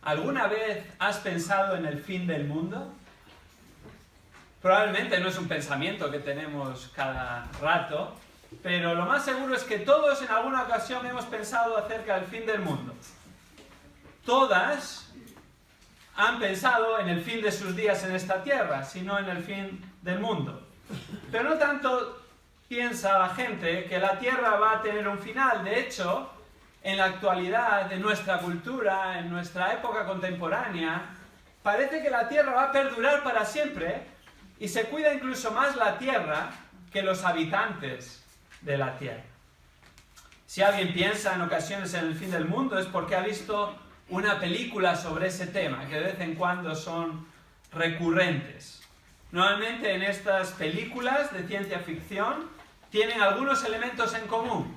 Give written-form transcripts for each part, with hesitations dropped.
¿Alguna vez has pensado en el fin del mundo? Probablemente no es un pensamiento que tenemos cada rato, pero lo más seguro es que todos en alguna ocasión hemos pensado acerca del fin del mundo. Todas han pensado en el fin de sus días en esta tierra, sino en el fin del mundo. Pero no tanto piensa la gente que la tierra va a tener un final. De hecho, en la actualidad, en nuestra cultura, en nuestra época contemporánea, parece que la tierra va a perdurar para siempre y se cuida incluso más la tierra que los habitantes de la tierra. Si alguien piensa en ocasiones en el fin del mundo es porque ha visto una película sobre ese tema, que de vez en cuando son recurrentes. Normalmente en estas películas de ciencia ficción tienen algunos elementos en común.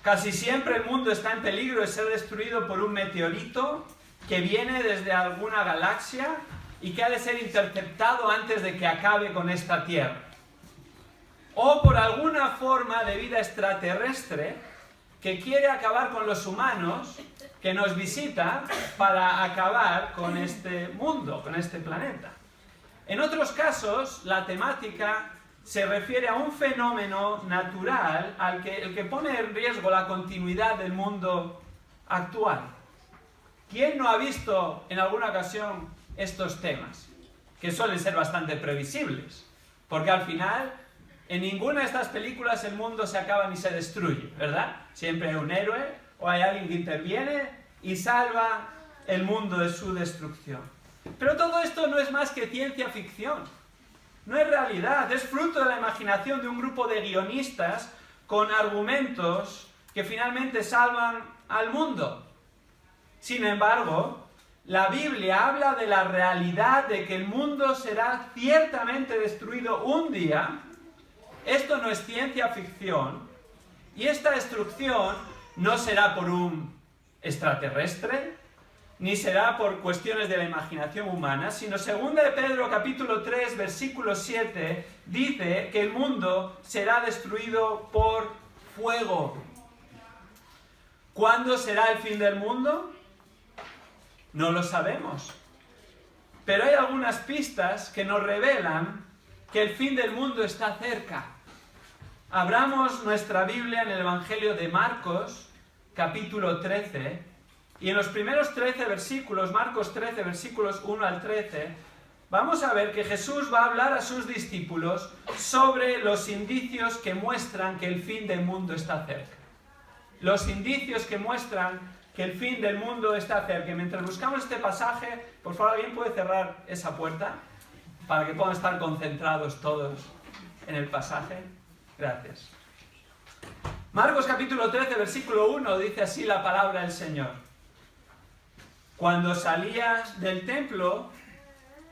Casi siempre el mundo está en peligro de ser destruido por un meteorito que viene desde alguna galaxia y que ha de ser interceptado antes de que acabe con esta Tierra. O por alguna forma de vida extraterrestre que quiere acabar con los humanos, que nos visita para acabar con este mundo, con este planeta. En otros casos, la temática se refiere a un fenómeno natural el que pone en riesgo la continuidad del mundo actual. ¿Quién no ha visto en alguna ocasión estos temas? Que suelen ser bastante previsibles, porque al final en ninguna de estas películas el mundo se acaba ni se destruye, ¿verdad? Siempre hay un héroe o hay alguien que interviene y salva el mundo de su destrucción. Pero todo esto no es más que ciencia ficción. No es realidad, es fruto de la imaginación de un grupo de guionistas con argumentos que finalmente salvan al mundo. Sin embargo, la Biblia habla de la realidad de que el mundo será ciertamente destruido un día. Esto no es ciencia ficción, y esta destrucción no será por un extraterrestre, ni será por cuestiones de la imaginación humana, sino 2 de Pedro capítulo 3, versículo 7, dice que el mundo será destruido por fuego. ¿Cuándo será el fin del mundo? No lo sabemos. Pero hay algunas pistas que nos revelan que el fin del mundo está cerca. Abramos nuestra Biblia en el Evangelio de Marcos, capítulo 13, y en los primeros 13 versículos, Marcos 13, versículos 1 al 13, vamos a ver que Jesús va a hablar a sus discípulos sobre los indicios que muestran que el fin del mundo está cerca. Los indicios que muestran que el fin del mundo está cerca. Y mientras buscamos este pasaje, por favor, ¿alguien puede cerrar esa puerta? Para que puedan estar concentrados todos en el pasaje. Gracias. Marcos capítulo 13, versículo 1, dice así la palabra del Señor. Cuando salía del templo,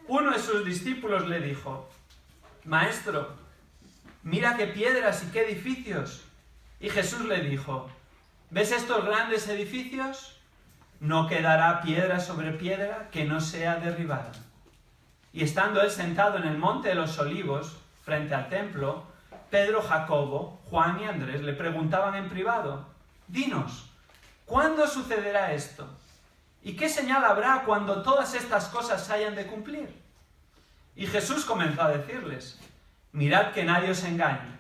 uno de sus discípulos le dijo: Maestro, mira qué piedras y qué edificios. Y Jesús le dijo: ¿Ves estos grandes edificios? No quedará piedra sobre piedra que no sea derribada. Y estando él sentado en el monte de los Olivos, frente al templo, Pedro, Jacobo, Juan y Andrés le preguntaban en privado: Dinos, ¿cuándo sucederá esto? ¿Y qué señal habrá cuando todas estas cosas se hayan de cumplir? Y Jesús comenzó a decirles: Mirad que nadie os engañe.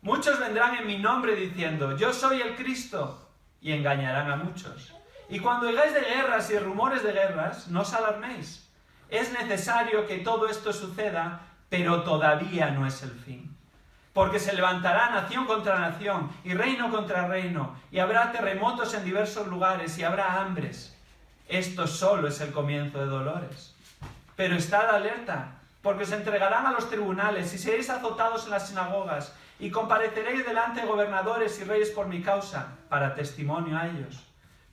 Muchos vendrán en mi nombre diciendo: Yo soy el Cristo, y engañarán a muchos. Y cuando oigáis de guerras y rumores de guerras, no os alarméis. Es necesario que todo esto suceda, pero todavía no es el fin. Porque se levantará nación contra nación, y reino contra reino, y habrá terremotos en diversos lugares, y habrá hambres. Esto solo es el comienzo de dolores. Pero estad alerta, porque os entregarán a los tribunales, y seréis azotados en las sinagogas, y compareceréis delante de gobernadores y reyes por mi causa, para testimonio a ellos.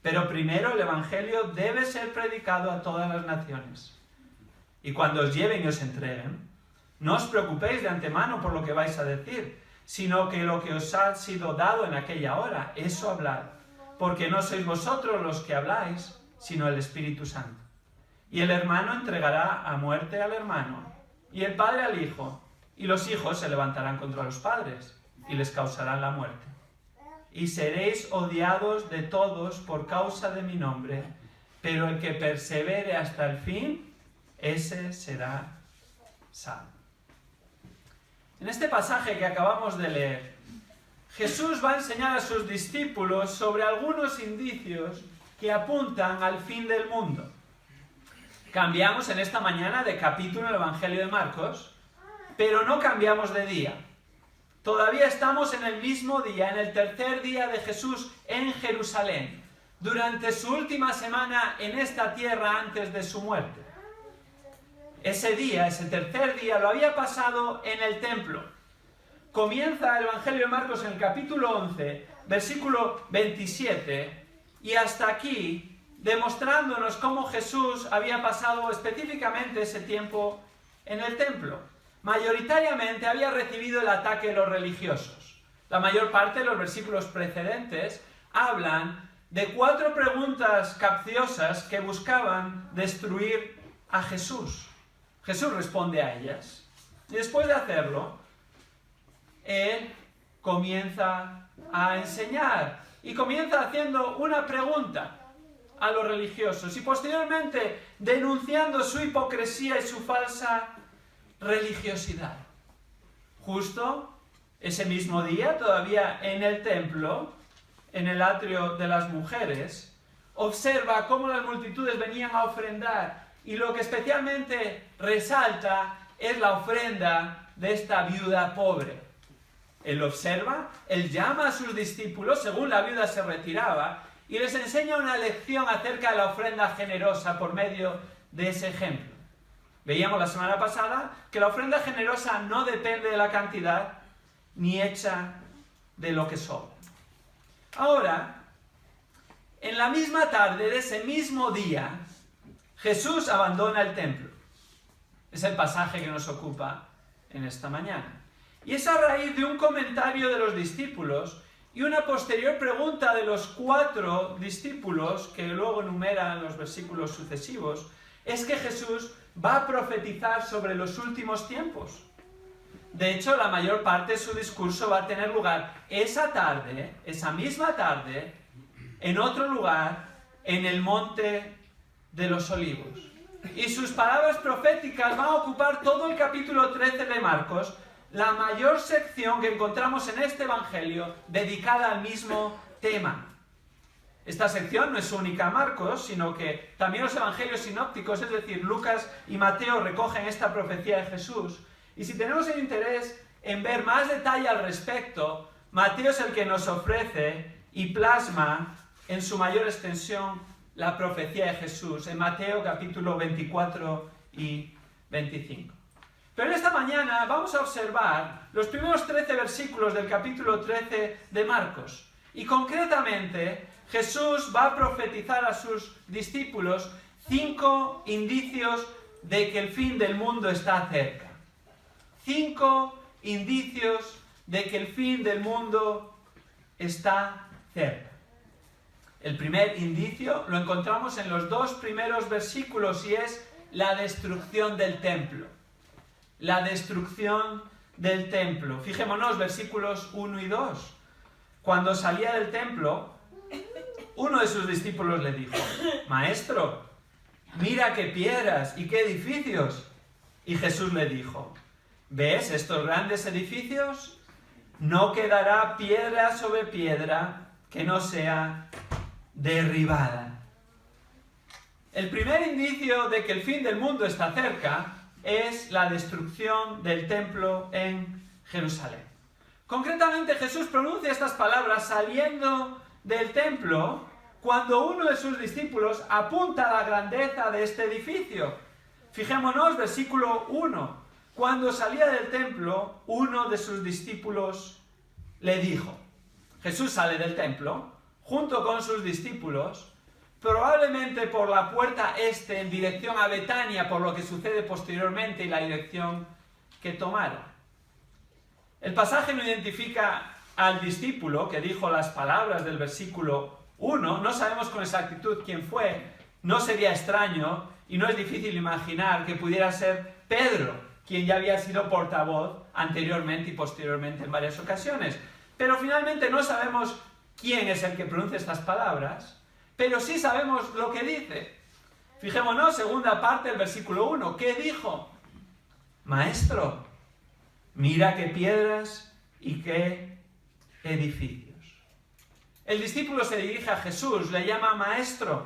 Pero primero el Evangelio debe ser predicado a todas las naciones. Y cuando os lleven y os entreguen, no os preocupéis de antemano por lo que vais a decir, sino que lo que os ha sido dado en aquella hora, eso hablad, porque no sois vosotros los que habláis, sino el Espíritu Santo. Y el hermano entregará a muerte al hermano, y el padre al hijo, y los hijos se levantarán contra los padres, y les causarán la muerte. Y seréis odiados de todos por causa de mi nombre, pero el que persevere hasta el fin, ese será salvo. En este pasaje que acabamos de leer, Jesús va a enseñar a sus discípulos sobre algunos indicios que apuntan al fin del mundo. Cambiamos en esta mañana de capítulo en el Evangelio de Marcos, pero no cambiamos de día. Todavía estamos en el mismo día, en el tercer día de Jesús en Jerusalén, durante su última semana en esta tierra antes de su muerte. Ese día, ese tercer día, lo había pasado en el templo. Comienza el Evangelio de Marcos en el capítulo 11, versículo 27, y hasta aquí, demostrándonos cómo Jesús había pasado específicamente ese tiempo en el templo. Mayoritariamente había recibido el ataque de los religiosos. La mayor parte de los versículos precedentes hablan de 4 preguntas capciosas que buscaban destruir a Jesús. Jesús responde a ellas. Y después de hacerlo, Él comienza a enseñar. Y comienza haciendo una pregunta a los religiosos. Y posteriormente denunciando su hipocresía y su falsa religiosidad. Justo ese mismo día, todavía en el templo, en el atrio de las mujeres, observa cómo las multitudes venían a ofrendar, y lo que especialmente resalta es la ofrenda de esta viuda pobre. Él observa, él llama a sus discípulos según la viuda se retiraba y les enseña una lección acerca de la ofrenda generosa por medio de ese ejemplo. Veíamos la semana pasada que la ofrenda generosa no depende de la cantidad ni hecha de lo que sobra. Ahora, en la misma tarde de ese mismo día, Jesús abandona el templo. Es el pasaje que nos ocupa en esta mañana. Y es a raíz de un comentario de los discípulos y una posterior pregunta de los 4 discípulos, que luego enumeran los versículos sucesivos, es que Jesús va a profetizar sobre los últimos tiempos. De hecho, la mayor parte de su discurso va a tener lugar esa tarde, esa misma tarde, en otro lugar, en el Monte de los Olivos. Y sus palabras proféticas van a ocupar todo el capítulo 13 de Marcos, la mayor sección que encontramos en este Evangelio dedicada al mismo tema. Esta sección no es única a Marcos, sino que también los evangelios sinópticos, es decir, Lucas y Mateo, recogen esta profecía de Jesús. Y si tenemos el interés en ver más detalle al respecto, Mateo es el que nos ofrece y plasma en su mayor extensión la profecía de Jesús, en Mateo capítulo 24 y 25. Pero en esta mañana vamos a observar los primeros 13 versículos del capítulo 13 de Marcos. Y concretamente, Jesús va a profetizar a sus discípulos 5 indicios de que el fin del mundo está cerca. 5 indicios de que el fin del mundo está cerca. El primer indicio lo encontramos en los 2 primeros versículos y es la destrucción del templo. La destrucción del templo. Fijémonos, versículos 1 y 2. Cuando salía del templo, uno de sus discípulos le dijo: Maestro, mira qué piedras y qué edificios. Y Jesús le dijo: ¿Ves estos grandes edificios? No quedará piedra sobre piedra que no sea derribada. El primer indicio de que el fin del mundo está cerca es la destrucción del templo en Jerusalén. Concretamente, Jesús pronuncia estas palabras saliendo del templo cuando uno de sus discípulos apunta a la grandeza de este edificio. Fijémonos, versículo 1. Cuando salía del templo, uno de sus discípulos le dijo. Jesús sale del templo junto con sus discípulos, probablemente por la puerta este en dirección a Betania, por lo que sucede posteriormente y la dirección que tomara. El pasaje no identifica al discípulo que dijo las palabras del versículo 1, no sabemos con exactitud quién fue, no sería extraño y no es difícil imaginar que pudiera ser Pedro, quien ya había sido portavoz anteriormente y posteriormente en varias ocasiones. Pero finalmente no sabemos quién es el que pronuncia estas palabras, pero sí sabemos lo que dice. Fijémonos, segunda parte del versículo 1. ¿Qué dijo? Maestro, mira qué piedras y qué edificios. El discípulo se dirige a Jesús, le llama maestro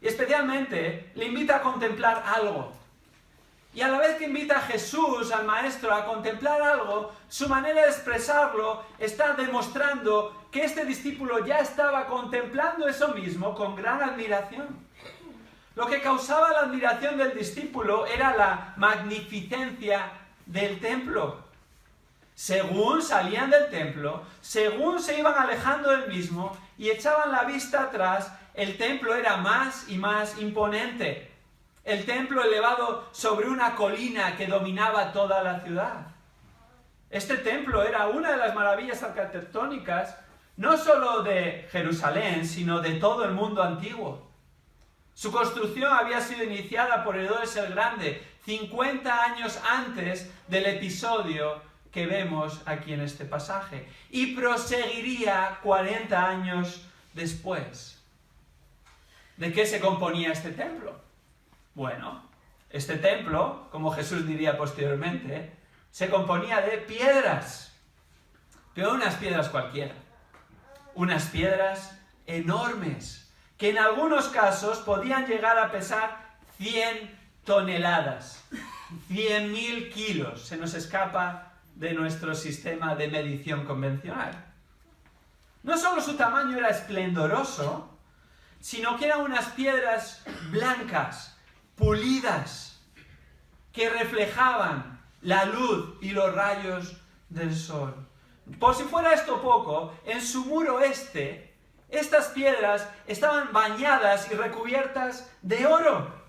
y especialmente le invita a contemplar algo. Y a la vez que invita a Jesús, al maestro, a contemplar algo, su manera de expresarlo está demostrando que este discípulo ya estaba contemplando eso mismo con gran admiración. Lo que causaba la admiración del discípulo era la magnificencia del templo. Según salían del templo, según se iban alejando del mismo y echaban la vista atrás, el templo era más y más imponente. El templo elevado sobre una colina que dominaba toda la ciudad. Este templo era una de las maravillas arquitectónicas, no solo de Jerusalén, sino de todo el mundo antiguo. Su construcción había sido iniciada por Herodes el Grande 50 años antes del episodio que vemos aquí en este pasaje, y proseguiría 40 años después. ¿De qué se componía este templo? Bueno, este templo, como Jesús diría posteriormente, se componía de piedras, pero unas piedras cualquiera, unas piedras enormes, que en algunos casos podían llegar a pesar 100 toneladas, 100.000 kilos, se nos escapa de nuestro sistema de medición convencional. No solo su tamaño era esplendoroso, sino que eran unas piedras blancas, pulidas, que reflejaban la luz y los rayos del sol. Por si fuera esto poco, en su muro este, estas piedras estaban bañadas y recubiertas de oro.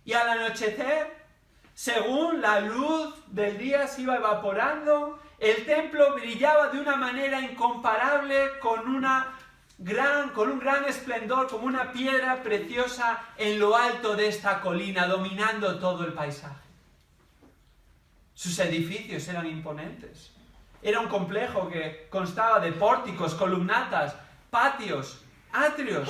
Y al anochecer, según la luz del día se iba evaporando, el templo brillaba de una manera incomparable con un gran esplendor, como una piedra preciosa en lo alto de esta colina, dominando todo el paisaje. Sus edificios eran imponentes. Era un complejo que constaba de pórticos, columnatas, patios, atrios.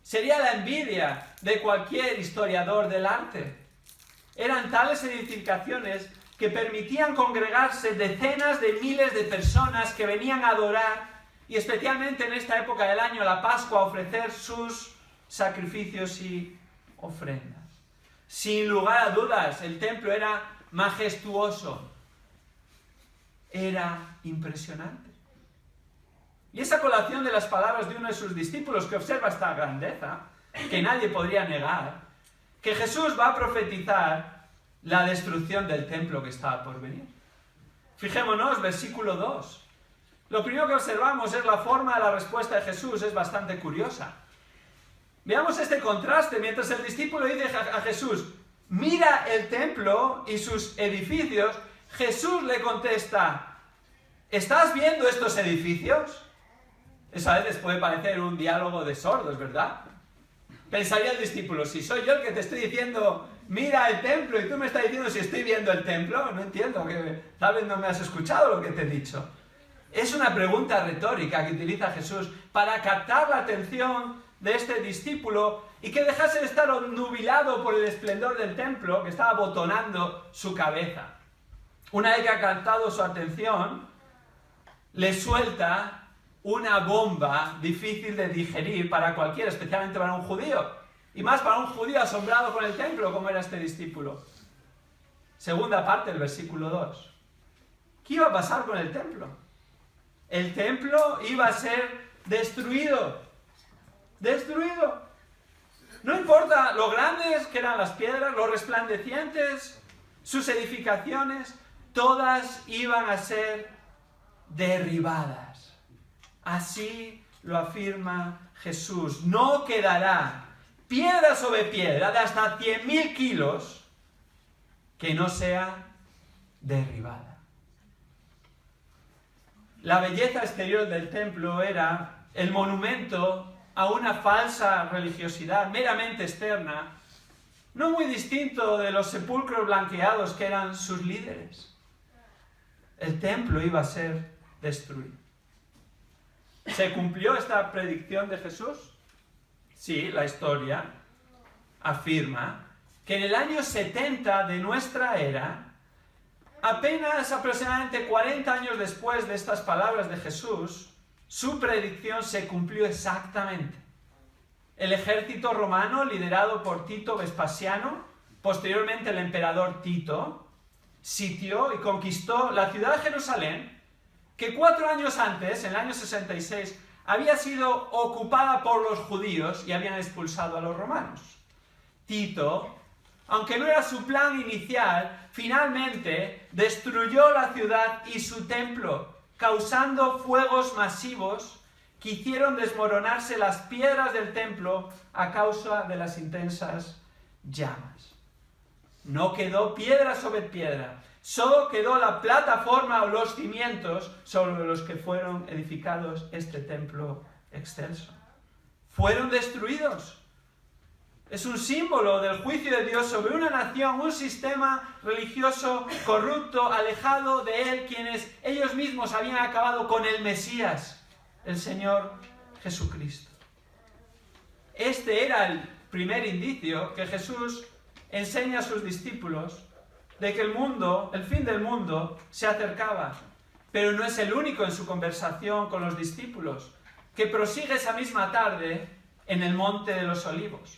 Sería la envidia de cualquier historiador del arte. Eran tales edificaciones que permitían congregarse decenas de miles de personas que venían a adorar, y especialmente en esta época del año, la Pascua, a ofrecer sus sacrificios y ofrendas. Sin lugar a dudas, el templo era majestuoso, era impresionante. Y esa colación de las palabras de uno de sus discípulos, que observa esta grandeza, que nadie podría negar, que Jesús va a profetizar la destrucción del templo que estaba por venir. Fijémonos, versículo 2. Lo primero que observamos es la forma de la respuesta de Jesús, es bastante curiosa. Veamos este contraste. Mientras el discípulo dice a Jesús, mira el templo y sus edificios, Jesús le contesta, ¿estás viendo estos edificios? Eso a veces puede parecer un diálogo de sordos, ¿verdad? Pensaría el discípulo, si soy yo el que te estoy diciendo, mira el templo, y tú me estás diciendo si estoy viendo el templo, no entiendo, que tal vez no me has escuchado lo que te he dicho. Es una pregunta retórica que utiliza Jesús para captar la atención de este discípulo y que dejase de estar obnubilado por el esplendor del templo que estaba abotonando su cabeza. Una vez que ha captado su atención, le suelta una bomba difícil de digerir para cualquiera, especialmente para un judío. Y más para un judío asombrado con el templo, como era este discípulo. Segunda parte del versículo 2. ¿Qué iba a pasar con el templo? El templo iba a ser destruido. Destruido. No importa lo grandes que eran las piedras, lo resplandecientes, sus edificaciones, todas iban a ser derribadas. Así lo afirma Jesús. No quedará piedra sobre piedra de hasta 100.000 kilos que no sea derribada. La belleza exterior del templo era el monumento a una falsa religiosidad meramente externa, no muy distinto de los sepulcros blanqueados que eran sus líderes. El templo iba a ser destruido. ¿Se cumplió esta predicción de Jesús? Sí, la historia afirma que en el año 70 de nuestra era, apenas aproximadamente 40 años después de estas palabras de Jesús, su predicción se cumplió exactamente. El ejército romano, liderado por Tito Vespasiano, posteriormente el emperador Tito, sitió y conquistó la ciudad de Jerusalén, que 4 años antes, en el año 66, había sido ocupada por los judíos y habían expulsado a los romanos. Tito, aunque no era su plan inicial, finalmente destruyó la ciudad y su templo, causando fuegos masivos que hicieron desmoronarse las piedras del templo a causa de las intensas llamas. No quedó piedra sobre piedra, solo quedó la plataforma o los cimientos sobre los que fueron edificados este templo excelso. Fueron destruidos. Es un símbolo del juicio de Dios sobre una nación, un sistema religioso corrupto, alejado de Él, quienes ellos mismos habían acabado con el Mesías, el Señor Jesucristo. Este era el primer indicio que Jesús enseña a sus discípulos de que el fin del mundo, se acercaba. Pero no es el único en su conversación con los discípulos, que prosigue esa misma tarde en el Monte de los Olivos.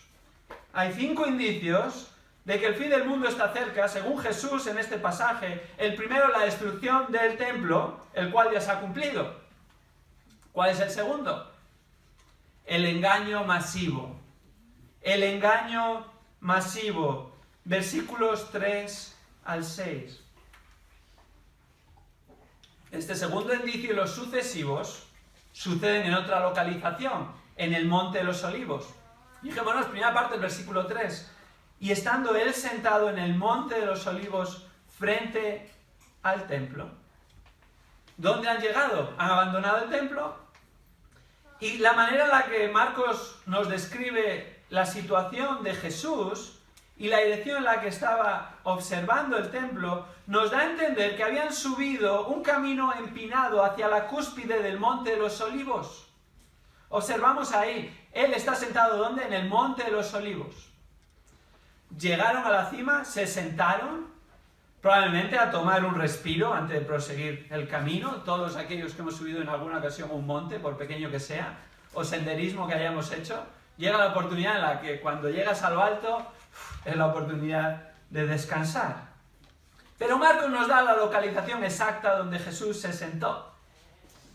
Hay 5 indicios de que el fin del mundo está cerca, según Jesús en este pasaje. El primero, la destrucción del templo, el cual ya se ha cumplido. ¿Cuál es el segundo? El engaño masivo. El engaño masivo. Versículos 3 al 6. Este segundo indicio y los sucesivos suceden en otra localización, en el Monte de los Olivos. Fijémonos, primera parte del versículo 3. Y estando él sentado en el Monte de los Olivos frente al templo. ¿Dónde han llegado? Han abandonado el templo. Y la manera en la que Marcos nos describe la situación de Jesús y la dirección en la que estaba observando el templo, nos da a entender que habían subido un camino empinado hacia la cúspide del Monte de los Olivos. Observamos ahí, él está sentado ¿dónde? En el Monte de los Olivos. Llegaron a la cima, se sentaron, probablemente a tomar un respiro antes de proseguir el camino. Todos aquellos que hemos subido en alguna ocasión un monte, por pequeño que sea, o senderismo que hayamos hecho, llega la oportunidad en la que cuando llegas a lo alto, es la oportunidad de descansar. Pero Marcos nos da la localización exacta donde Jesús se sentó.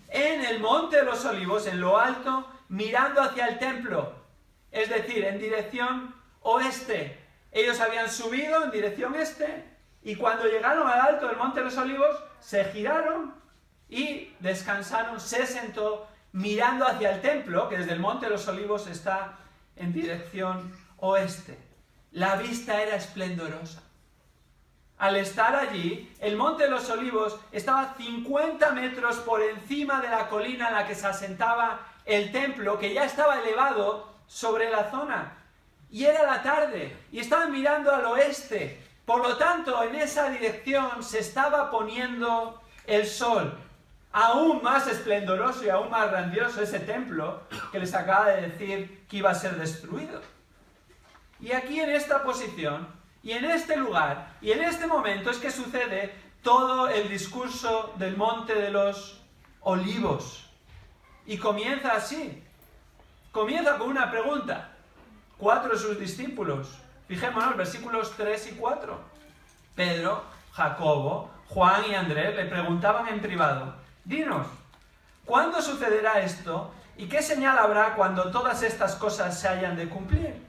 En el Monte de los Olivos, en lo alto, mirando hacia el templo, es decir, en dirección oeste. Ellos habían subido en dirección este, y cuando llegaron al alto del Monte de los Olivos, se giraron y descansaron, se sentó mirando hacia el templo, que desde el Monte de los Olivos está en dirección oeste. La vista era esplendorosa. Al estar allí, el Monte de los Olivos estaba 50 metros por encima de la colina en la que se asentaba el templo, que ya estaba elevado sobre la zona. Y era la tarde, y estaban mirando al oeste. Por lo tanto, en esa dirección se estaba poniendo el sol. Aún más esplendoroso y aún más grandioso ese templo que les acaba de decir que iba a ser destruido. Y aquí en esta posición, y en este lugar, y en este momento es que sucede todo el discurso del Monte de los Olivos. Y comienza así. Comienza con una pregunta. 4 de sus discípulos. Fijémonos, versículos 3 y 4. Pedro, Jacobo, Juan y Andrés le preguntaban en privado: dinos, ¿cuándo sucederá esto? ¿Y qué señal habrá cuando todas estas cosas se hayan de cumplir?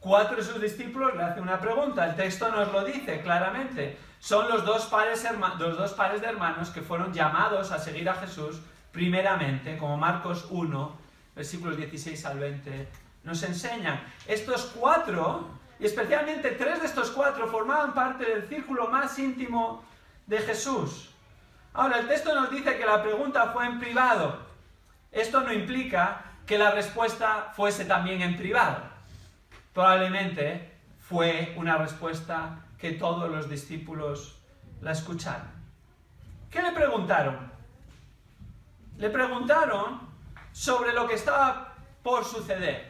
4 de sus discípulos le hacen una pregunta. El texto nos lo dice claramente. Son los dos pares de hermanos que fueron llamados a seguir a Jesús primeramente, como Marcos 1, versículos 16 al 20, nos enseñan. Estos 4, y especialmente 3 de estos 4, formaban parte del círculo más íntimo de Jesús. Ahora, el texto nos dice que la pregunta fue en privado. Esto no implica que la respuesta fuese también en privado. Probablemente fue una respuesta que todos los discípulos la escucharon. ¿Qué le preguntaron? le preguntaron sobre lo que estaba por suceder.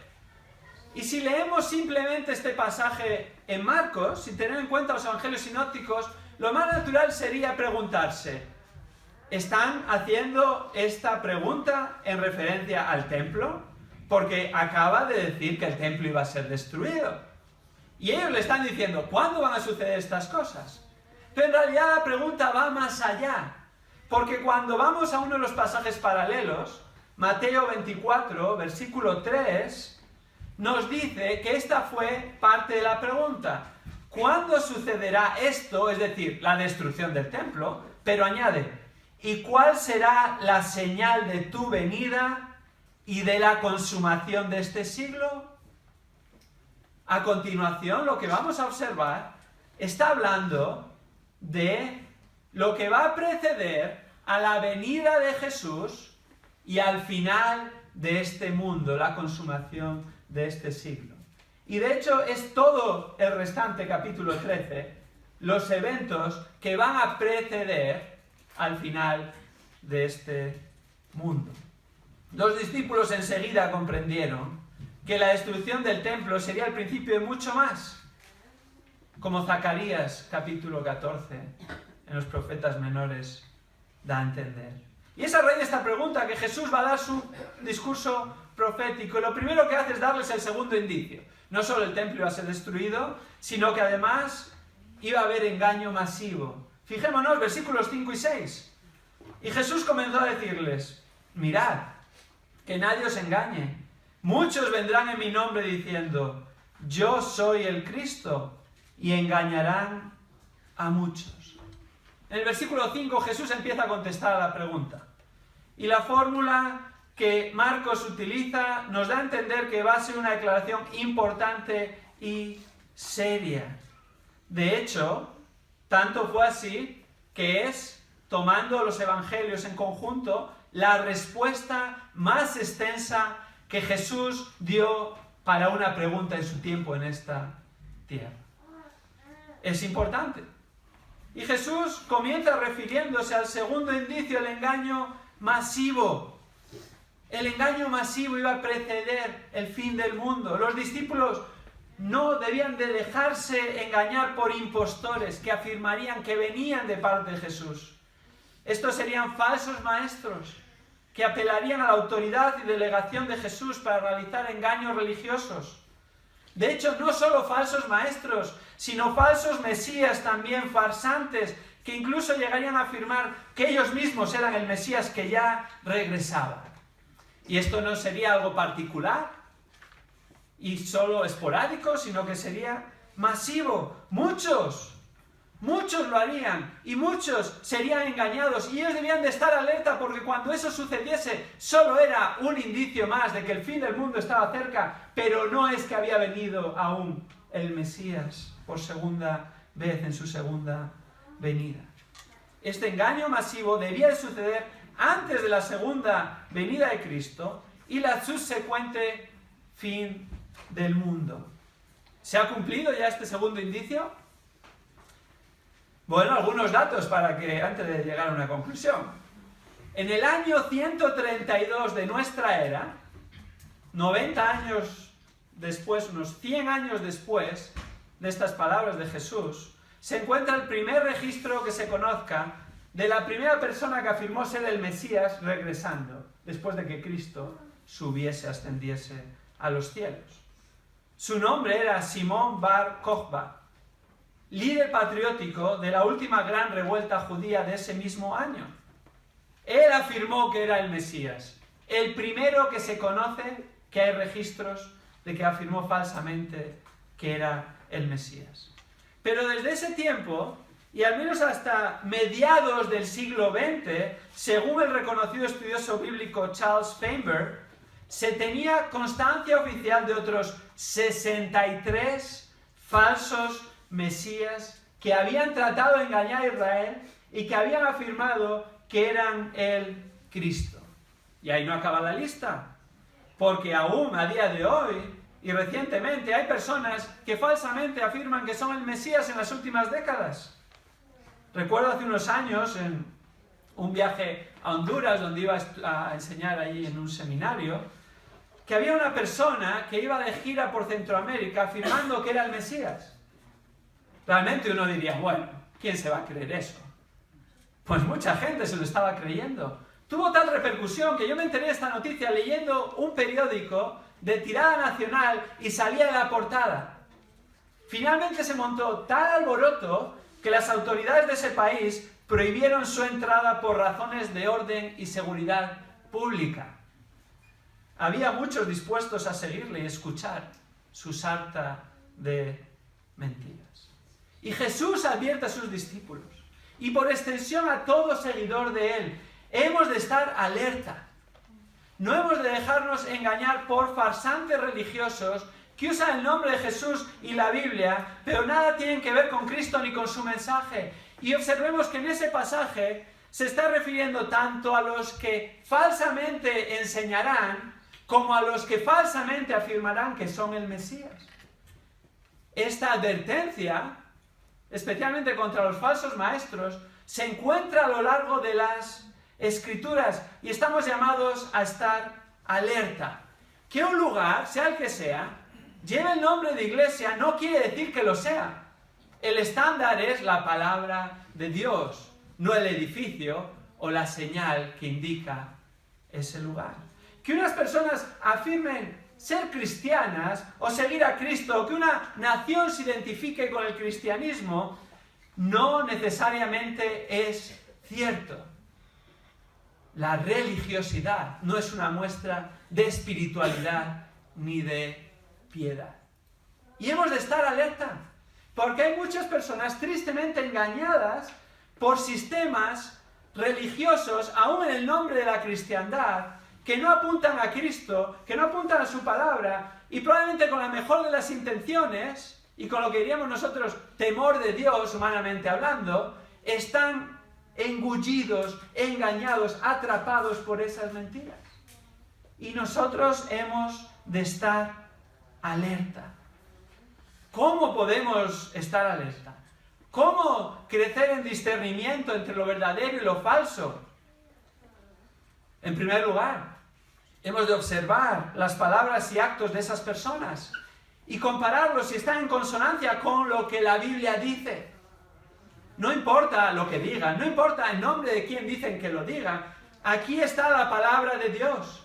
Y si leemos simplemente este pasaje en Marcos, sin tener en cuenta los evangelios sinópticos, lo más natural sería preguntarse, ¿están haciendo esta pregunta en referencia al templo? Porque acaba de decir que el templo iba a ser destruido. Y ellos le están diciendo, ¿cuándo van a suceder estas cosas? Pero en realidad la pregunta va más allá. Porque cuando vamos a uno de los pasajes paralelos, Mateo 24, versículo 3, nos dice que esta fue parte de la pregunta. ¿Cuándo sucederá esto? Es decir, la destrucción del templo. Pero añade, ¿y cuál será la señal de tu venida y de la consumación de este siglo? A continuación, lo que vamos a observar está hablando de lo que va a preceder a la venida de Jesús y al final de este mundo, la consumación de este siglo. Y de hecho es todo el restante capítulo 13, los eventos que van a preceder al final de este mundo. Los discípulos enseguida comprendieron que la destrucción del templo sería el principio de mucho más, como Zacarías capítulo 14 en los profetas menores da a entender. Y es a raíz de esta pregunta que Jesús va a dar su discurso profético, y lo primero que hace es darles el segundo indicio. No solo el templo iba a ser destruido, sino que además iba a haber engaño masivo. Fijémonos, versículos 5 y 6. Y Jesús comenzó a decirles, mirad, que nadie os engañe. Muchos vendrán en mi nombre diciendo, yo soy el Cristo, y engañarán a muchos. En el versículo 5 Jesús empieza a contestar a la pregunta. Y la fórmula que Marcos utiliza nos da a entender que va a ser una declaración importante y seria. De hecho, tanto fue así que es, tomando los evangelios en conjunto, la respuesta más extensa que Jesús dio para una pregunta en su tiempo en esta tierra. Es importante. Y Jesús comienza refiriéndose al segundo indicio, el engaño masivo. El engaño masivo iba a preceder el fin del mundo. Los discípulos no debían de dejarse engañar por impostores que afirmarían que venían de parte de Jesús. Estos serían falsos maestros que apelarían a la autoridad y delegación de Jesús para realizar engaños religiosos. De hecho, no solo falsos maestros, sino falsos mesías también, farsantes, que incluso llegarían a afirmar que ellos mismos eran el Mesías que ya regresaba. Y esto no sería algo particular y solo esporádico, sino que sería masivo. Muchos lo harían y muchos serían engañados, y ellos debían de estar alerta, porque cuando eso sucediese solo era un indicio más de que el fin del mundo estaba cerca, pero no es que había venido aún el Mesías por segunda vez en su segunda venida. Este engaño masivo debía de suceder antes de la segunda venida de Cristo y la subsecuente fin del mundo. ¿Se ha cumplido ya este segundo indicio? Bueno, algunos datos para que antes de llegar a una conclusión. En el año 132 de nuestra era, 90 años después, unos 100 años después de estas palabras de Jesús, se encuentra el primer registro que se conozca de la primera persona que afirmó ser el Mesías regresando, después de que Cristo subiese, ascendiese a los cielos. Su nombre era Simón Bar Kokhba, líder patriótico de la última gran revuelta judía de ese mismo año. Él afirmó que era el Mesías, el primero que se conoce que hay registros de que afirmó falsamente que era el Mesías. Pero desde ese tiempo, y al menos hasta mediados del siglo XX, según el reconocido estudioso bíblico Charles Feinberg, se tenía constancia oficial de otros 63 falsos mesías que habían tratado de engañar a Israel y que habían afirmado que eran el Cristo. Y ahí no acaba la lista, porque aún a día de hoy y recientemente hay personas que falsamente afirman que son el Mesías en las últimas décadas. Recuerdo hace unos años, en un viaje a Honduras, donde iba a enseñar allí en un seminario, que había una persona que iba de gira por Centroamérica afirmando que era el Mesías. Realmente uno diría, bueno, ¿quién se va a creer eso? Pues mucha gente se lo estaba creyendo. Tuvo tal repercusión que yo me enteré de esta noticia leyendo un periódico de tirada nacional y salía en la portada. Finalmente se montó tal alboroto que las autoridades de ese país prohibieron su entrada por razones de orden y seguridad pública. Había muchos dispuestos a seguirle y escuchar su sarta de mentiras. Y Jesús advierte a sus discípulos, y por extensión a todo seguidor de él, hemos de estar alerta. No hemos de dejarnos engañar por farsantes religiosos que usan el nombre de Jesús y la Biblia, pero nada tienen que ver con Cristo ni con su mensaje. Y observemos que en ese pasaje se está refiriendo tanto a los que falsamente enseñarán, como a los que falsamente afirmarán que son el Mesías. Esta advertencia, especialmente contra los falsos maestros, se encuentra a lo largo de las Escrituras y estamos llamados a estar alerta. Que un lugar, sea el que sea, lleve el nombre de iglesia no quiere decir que lo sea. El estándar es la palabra de Dios, no el edificio o la señal que indica ese lugar. Que unas personas afirmen ser cristianas o seguir a Cristo, o que una nación se identifique con el cristianismo, no necesariamente es cierto. La religiosidad no es una muestra de espiritualidad ni de piedad. Y hemos de estar alerta, porque hay muchas personas tristemente engañadas por sistemas religiosos, aún en el nombre de la cristiandad, que no apuntan a Cristo, que no apuntan a su palabra, y probablemente con la mejor de las intenciones, y con lo que diríamos nosotros temor de Dios, humanamente hablando, están engullidos, engañados, atrapados por esas mentiras. Y nosotros hemos de estar alerta. ¿Cómo podemos estar alerta? ¿Cómo crecer en discernimiento entre lo verdadero y lo falso? En primer lugar, hemos de observar las palabras y actos de esas personas y compararlos si están en consonancia con lo que la Biblia dice. No importa lo que digan, no importa el nombre de quién dicen que lo digan, aquí está la palabra de Dios.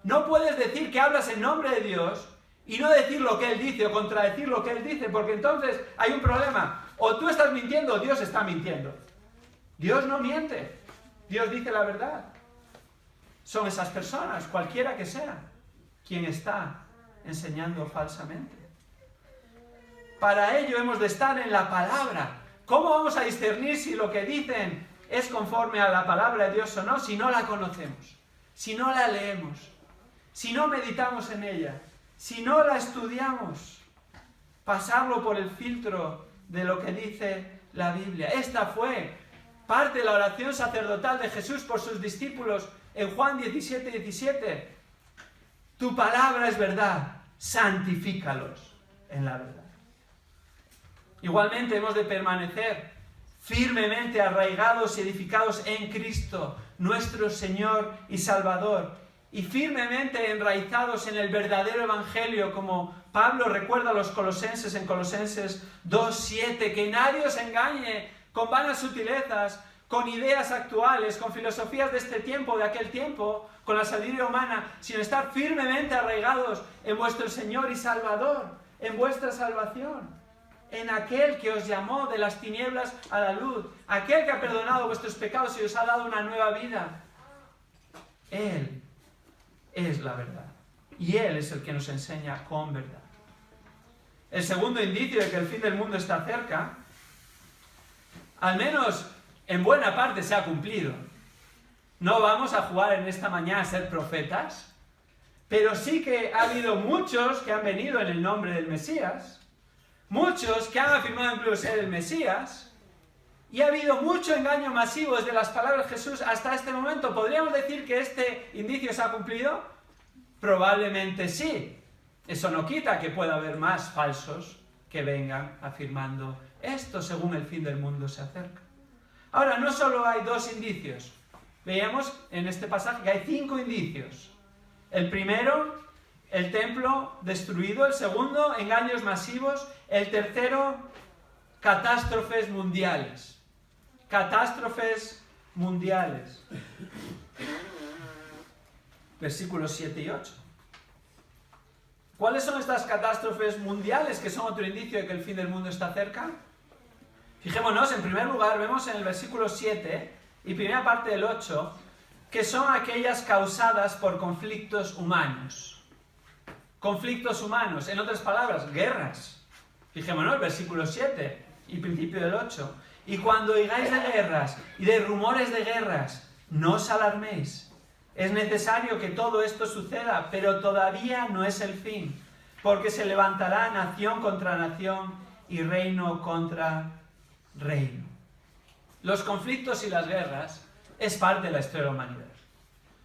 No puedes decir que hablas en nombre de Dios y no decir lo que Él dice o contradecir lo que Él dice, porque entonces hay un problema. O tú estás mintiendo o Dios está mintiendo. Dios no miente, Dios dice la verdad. Son esas personas, cualquiera que sea, quien está enseñando falsamente. Para ello hemos de estar en la palabra. ¿Cómo vamos a discernir si lo que dicen es conforme a la palabra de Dios o no, si no la conocemos, si no la leemos, si no meditamos en ella, si no la estudiamos? Pasarlo por el filtro de lo que dice la Biblia. Esta fue parte de la oración sacerdotal de Jesús por sus discípulos en Juan 17:17. Tu palabra es verdad, santifícalos en la verdad. Igualmente hemos de permanecer firmemente arraigados y edificados en Cristo, nuestro Señor y Salvador, y firmemente enraizados en el verdadero Evangelio, como Pablo recuerda a los colosenses en Colosenses 2:7, que nadie os engañe con vanas sutilezas, con ideas actuales, con filosofías de este tiempo, de aquel tiempo, con la sabiduría humana, sino estar firmemente arraigados en vuestro Señor y Salvador, en vuestra salvación, en aquel que os llamó de las tinieblas a la luz, aquel que ha perdonado vuestros pecados y os ha dado una nueva vida. Él es la verdad, y Él es el que nos enseña con verdad. El segundo indicio de que el fin del mundo está cerca, al menos en buena parte se ha cumplido. No vamos a jugar en esta mañana a ser profetas, pero sí que ha habido muchos que han venido en el nombre del Mesías, muchos que han afirmado incluso ser el Mesías, y ha habido mucho engaño masivo desde las palabras de Jesús hasta este momento. ¿Podríamos decir que este indicio se ha cumplido? Probablemente sí. Eso no quita que pueda haber más falsos que vengan afirmando esto según el fin del mundo se acerca. Ahora, no solo hay dos indicios, veíamos en este pasaje que hay 5 indicios. El primero, el templo destruido. El segundo, engaños masivos. El tercero, catástrofes mundiales. Catástrofes mundiales. Versículos 7 y 8. ¿Cuáles son estas catástrofes mundiales que son otro indicio de que el fin del mundo está cerca? Fijémonos, en primer lugar, vemos en el versículo 7 y primera parte del 8 que son aquellas causadas por conflictos humanos. Conflictos humanos, en otras palabras, guerras. Fijémonos, versículo 7 y principio del 8. Y cuando oigáis de guerras y de rumores de guerras, no os alarméis. Es necesario que todo esto suceda, pero todavía no es el fin, porque se levantará nación contra nación y reino contra reino. Los conflictos y las guerras es parte de la historia de la humanidad.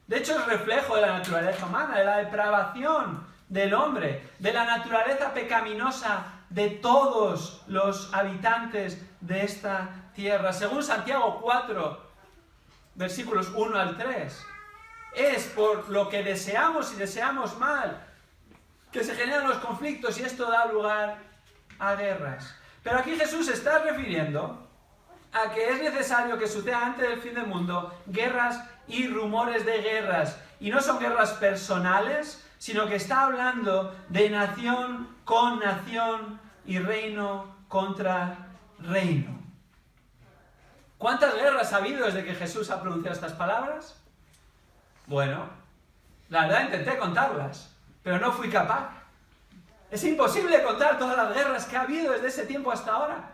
De hecho, es reflejo de la naturaleza humana, de la depravación del hombre, de la naturaleza pecaminosa de todos los habitantes de esta tierra. Según Santiago 4, versículos 1 al 3, es por lo que deseamos y deseamos mal que se generan los conflictos y esto da lugar a guerras. Pero aquí Jesús se está refiriendo a que es necesario que suceda antes del fin del mundo guerras y rumores de guerras. Y no son guerras personales, sino que está hablando de nación con nación y reino contra reino. ¿Cuántas guerras ha habido desde que Jesús ha pronunciado estas palabras? Bueno, la verdad intenté contarlas, pero no fui capaz. Es imposible contar todas las guerras que ha habido desde ese tiempo hasta ahora.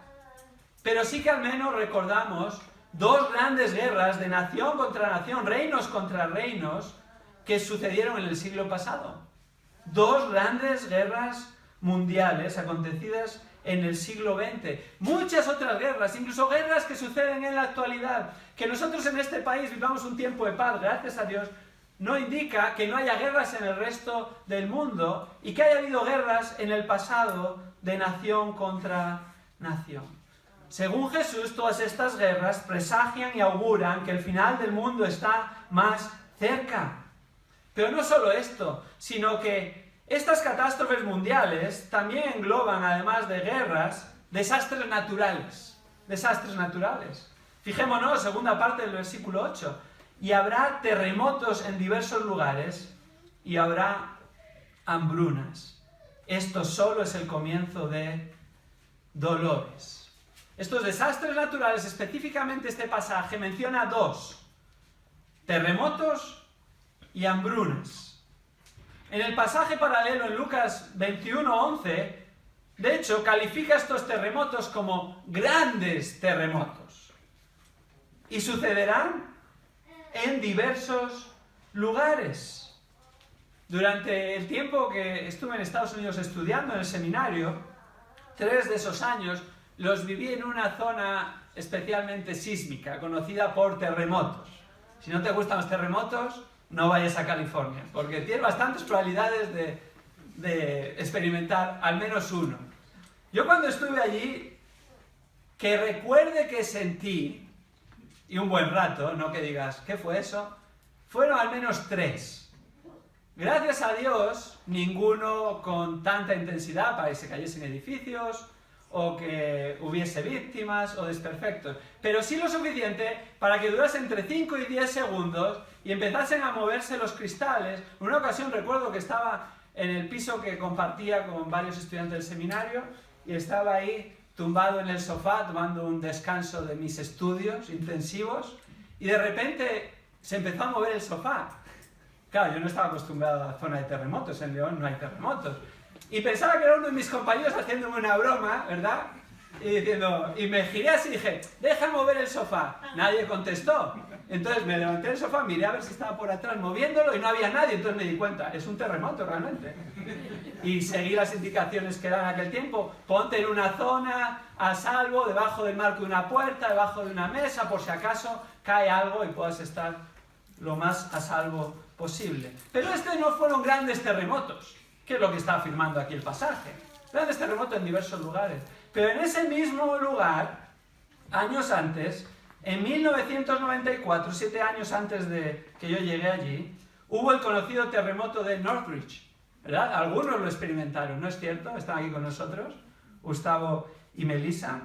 Pero sí que al menos recordamos 2 grandes guerras de nación contra nación, reinos contra reinos, que sucedieron en el siglo pasado. 2 grandes guerras mundiales acontecidas en el siglo XX. Muchas otras guerras, incluso guerras que suceden en la actualidad. Que nosotros en este país vivamos un tiempo de paz, gracias a Dios, no indica que no haya guerras en el resto del mundo y que haya habido guerras en el pasado de nación contra nación. Según Jesús, todas estas guerras presagian y auguran que el final del mundo está más cerca. Pero no solo esto, sino que estas catástrofes mundiales también engloban, además de guerras, desastres naturales. Desastres naturales. Fijémonos, segunda parte del versículo 8. Y habrá terremotos en diversos lugares y habrá hambrunas. Esto solo es el comienzo de dolores. Estos desastres naturales, específicamente este pasaje, menciona 2. Terremotos y hambrunas. En el pasaje paralelo en Lucas 21:11, de hecho, califica estos terremotos como grandes terremotos. Y sucederán en diversos lugares. Durante el tiempo que estuve en Estados Unidos estudiando en el seminario, 3 de esos años los viví en una zona especialmente sísmica, conocida por terremotos. Si no te gustan los terremotos, no vayas a California, porque tienes bastantes probabilidades de experimentar al menos uno. Yo cuando estuve allí, que recuerde que sentí, y un buen rato, no que digas, ¿qué fue eso? Fueron al menos 3. Gracias a Dios, ninguno con tanta intensidad para que se cayesen edificios, o que hubiese víctimas o desperfectos, pero sí lo suficiente para que durase entre 5 y 10 segundos y empezasen a moverse los cristales. En una ocasión recuerdo que estaba en el piso que compartía con varios estudiantes del seminario y estaba ahí tumbado en el sofá tomando un descanso de mis estudios intensivos y de repente se empezó a mover el sofá. Claro, yo no estaba acostumbrado a la zona de terremotos, en León no hay terremotos. Y pensaba que era uno de mis compañeros haciéndome una broma, ¿verdad? Y me giré así y dije, deja mover el sofá. Nadie contestó. Entonces me levanté del sofá, miré a ver si estaba por atrás moviéndolo y no había nadie. Entonces me di cuenta, es un terremoto realmente. Y seguí las indicaciones que daban en aquel tiempo. Ponte en una zona a salvo, debajo del marco de una puerta, debajo de una mesa, por si acaso cae algo y puedas estar lo más a salvo posible. Pero no fueron grandes terremotos, que es lo que está afirmando aquí el pasaje. Grandes terremotos en diversos lugares. Pero en ese mismo lugar, años antes, En 1994, 7 años antes de que yo llegué allí, hubo el conocido terremoto de Northridge, ¿verdad? Algunos lo experimentaron, ¿no es cierto? Están aquí con nosotros, Gustavo y Melissa.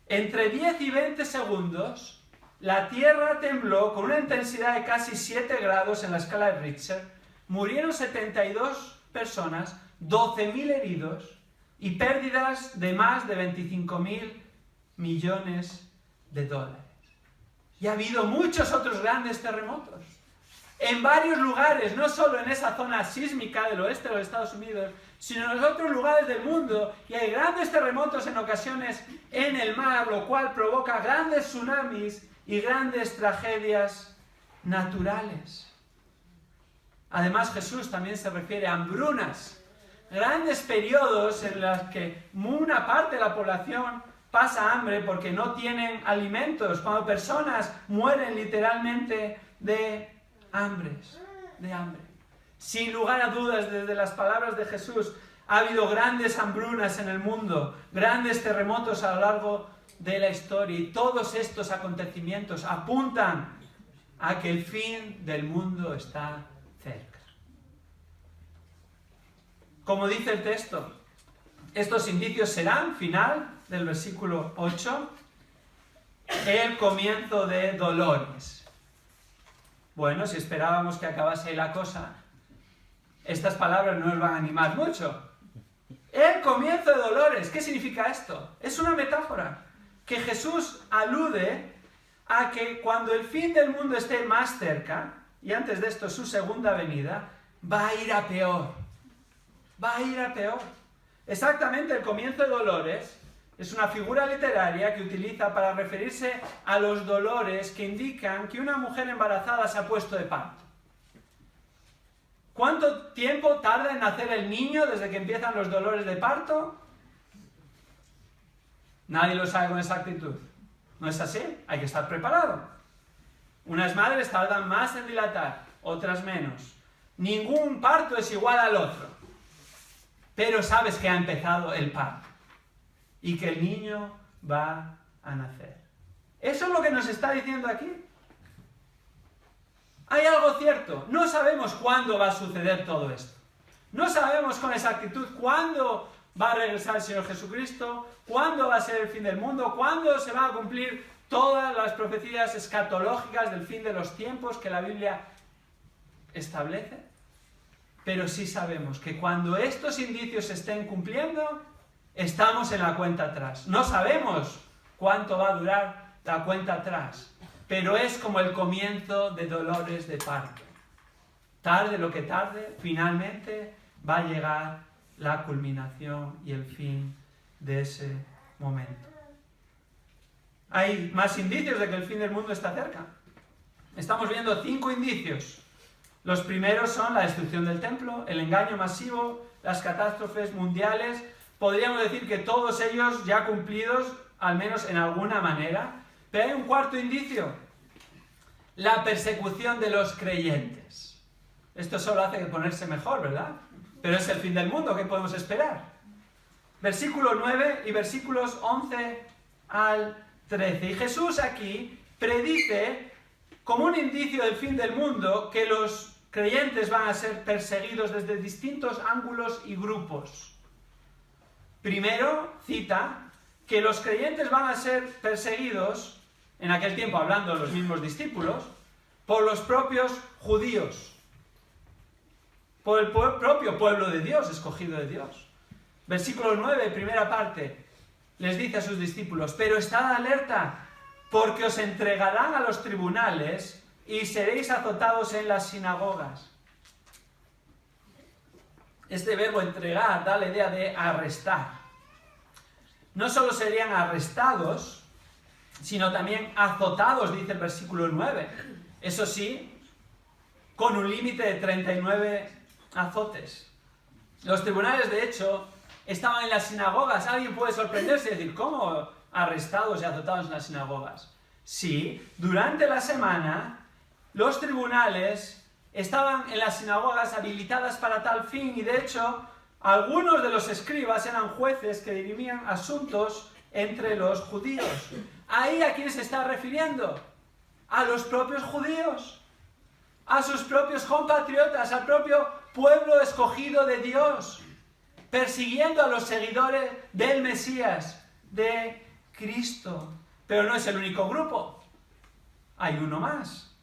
Entre 10 y 20 segundos, la Tierra tembló con una intensidad de casi 7 grados en la escala de Richter, murieron 72 personas, 12.000 heridos y pérdidas de más de 25.000 millones de dólares. Y ha habido muchos otros grandes terremotos. En varios lugares, no solo en esa zona sísmica del oeste de los Estados Unidos, sino en los otros lugares del mundo, y hay grandes terremotos en ocasiones en el mar, lo cual provoca grandes tsunamis y grandes tragedias naturales. Además, Jesús también se refiere a hambrunas, grandes periodos en los que una parte de la población pasa hambre porque no tienen alimentos, cuando personas mueren literalmente de hambre. Sin lugar a dudas, desde las palabras de Jesús, ha habido grandes hambrunas en el mundo, grandes terremotos a lo largo de la historia, y todos estos acontecimientos apuntan a que el fin del mundo está cerca. Como dice el texto, estos indicios serán, final del versículo 8, el comienzo de dolores. Bueno, si esperábamos que acabase la cosa, estas palabras no nos van a animar mucho. El comienzo de dolores, ¿qué significa esto? Es una metáfora que Jesús alude a que cuando el fin del mundo esté más cerca, y antes de esto su segunda venida, va a ir a peor. Va a ir a peor. Exactamente, el comienzo de dolores es una figura literaria que utiliza para referirse a los dolores que indican que una mujer embarazada se ha puesto de parto. ¿Cuánto tiempo tarda en nacer el niño desde que empiezan los dolores de parto? Nadie lo sabe con exactitud. ¿No es así? Hay que estar preparado. Unas madres tardan más en dilatar, otras menos. Ningún parto es igual al otro. Pero sabes que ha empezado el parto y que el niño va a nacer. Eso es lo que nos está diciendo aquí. Hay algo cierto, no sabemos cuándo va a suceder todo esto. No sabemos con exactitud cuándo va a regresar el Señor Jesucristo, cuándo va a ser el fin del mundo, cuándo se van a cumplir todas las profecías escatológicas del fin de los tiempos que la Biblia establece. Pero sí sabemos que cuando estos indicios se estén cumpliendo, estamos en la cuenta atrás. No sabemos cuánto va a durar la cuenta atrás, pero es como el comienzo de dolores de parto. Tarde lo que tarde, finalmente va a llegar la culminación y el fin de ese momento. Hay más indicios de que el fin del mundo está cerca. Estamos viendo 5 indicios. Los primeros son la destrucción del templo, el engaño masivo, las catástrofes mundiales. Podríamos decir que todos ellos ya cumplidos, al menos en alguna manera. Pero hay un cuarto indicio: la persecución de los creyentes. Esto solo hace que ponerse mejor, ¿verdad? Pero es el fin del mundo, ¿qué podemos esperar? Versículo 9 y versículos 11 al 13. Y Jesús aquí predice, como un indicio del fin del mundo, que los creyentes van a ser perseguidos desde distintos ángulos y grupos. Primero, cita que los creyentes van a ser perseguidos, en aquel tiempo hablando de los mismos discípulos, por los propios judíos, por el propio pueblo de Dios, escogido de Dios. Versículo 9, primera parte, les dice a sus discípulos: pero estad alerta, porque os entregarán a los tribunales y seréis azotados en las sinagogas. Este verbo entregar da la idea de arrestar. No solo serían arrestados, sino también azotados, dice el versículo 9. Eso sí, con un límite de 39 azotes. Los tribunales, de hecho, estaban en las sinagogas. Alguien puede sorprenderse y decir: ¿cómo arrestados y azotados en las sinagogas? Sí, durante la semana los tribunales estaban en las sinagogas habilitadas para tal fin, y de hecho algunos de los escribas eran jueces que dirimían asuntos entre los judíos. ¿Ahí a quién se está refiriendo? A los propios judíos, a sus propios compatriotas, al propio pueblo escogido de Dios, persiguiendo a los seguidores del Mesías, de Cristo. Pero no es el único grupo, hay uno más.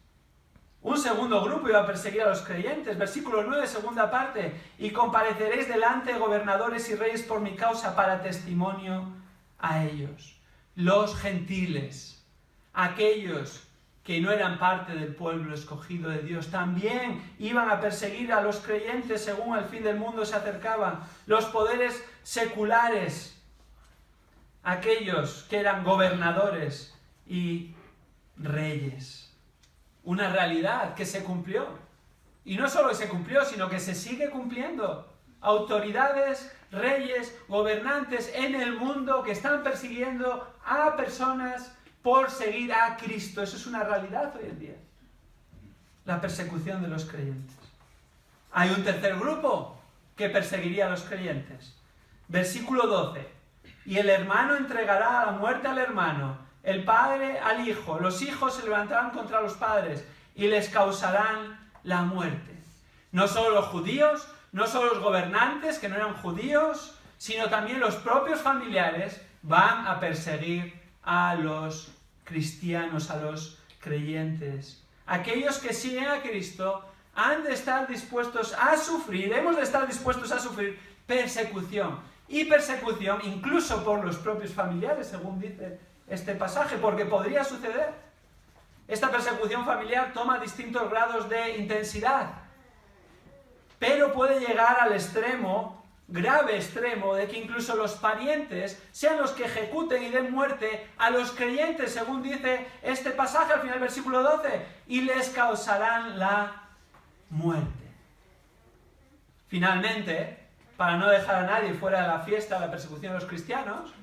Un segundo grupo iba a perseguir a los creyentes. Versículo 9, segunda parte. Y compareceréis delante de gobernadores y reyes por mi causa para testimonio a ellos. Los gentiles, aquellos que no eran parte del pueblo escogido de Dios, también iban a perseguir a los creyentes según el fin del mundo se acercaba. Los poderes seculares, aquellos que eran gobernadores y reyes. Una realidad que se cumplió. Y no solo se cumplió, sino que se sigue cumpliendo. Autoridades, reyes, gobernantes en el mundo que están persiguiendo a personas por seguir a Cristo. Eso es una realidad hoy en día. La persecución de los creyentes. Hay un tercer grupo que perseguiría a los creyentes. Versículo 12. Y el hermano entregará a la muerte al hermano, el padre al hijo, los hijos se levantarán contra los padres y les causarán la muerte. No solo los judíos, no solo los gobernantes que no eran judíos, sino también los propios familiares van a perseguir a los cristianos, a los creyentes. Aquellos que siguen a Cristo han de estar dispuestos a sufrir, hemos de estar dispuestos a sufrir persecución. Y persecución incluso por los propios familiares, según dice este pasaje, porque podría suceder. Esta persecución familiar toma distintos grados de intensidad, pero puede llegar al extremo, grave extremo, de que incluso los parientes sean los que ejecuten y den muerte a los creyentes, según dice este pasaje al final del versículo 12, y les causarán la muerte. Finalmente, para no dejar a nadie fuera de la fiesta de la persecución de los cristianos,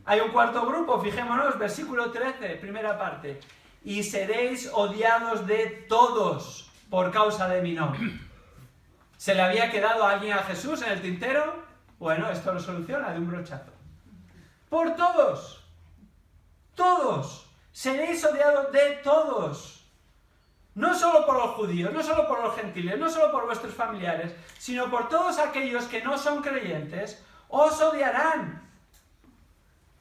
hay un cuarto grupo, fijémonos, versículo 13, primera parte. Y seréis odiados de todos por causa de mi nombre. ¿Se le había quedado a alguien a Jesús en el tintero? Bueno, esto lo soluciona de un brochazo. Por todos. Todos. Seréis odiados de todos. No solo por los judíos, no solo por los gentiles, no solo por vuestros familiares, sino por todos aquellos que no son creyentes, os odiarán.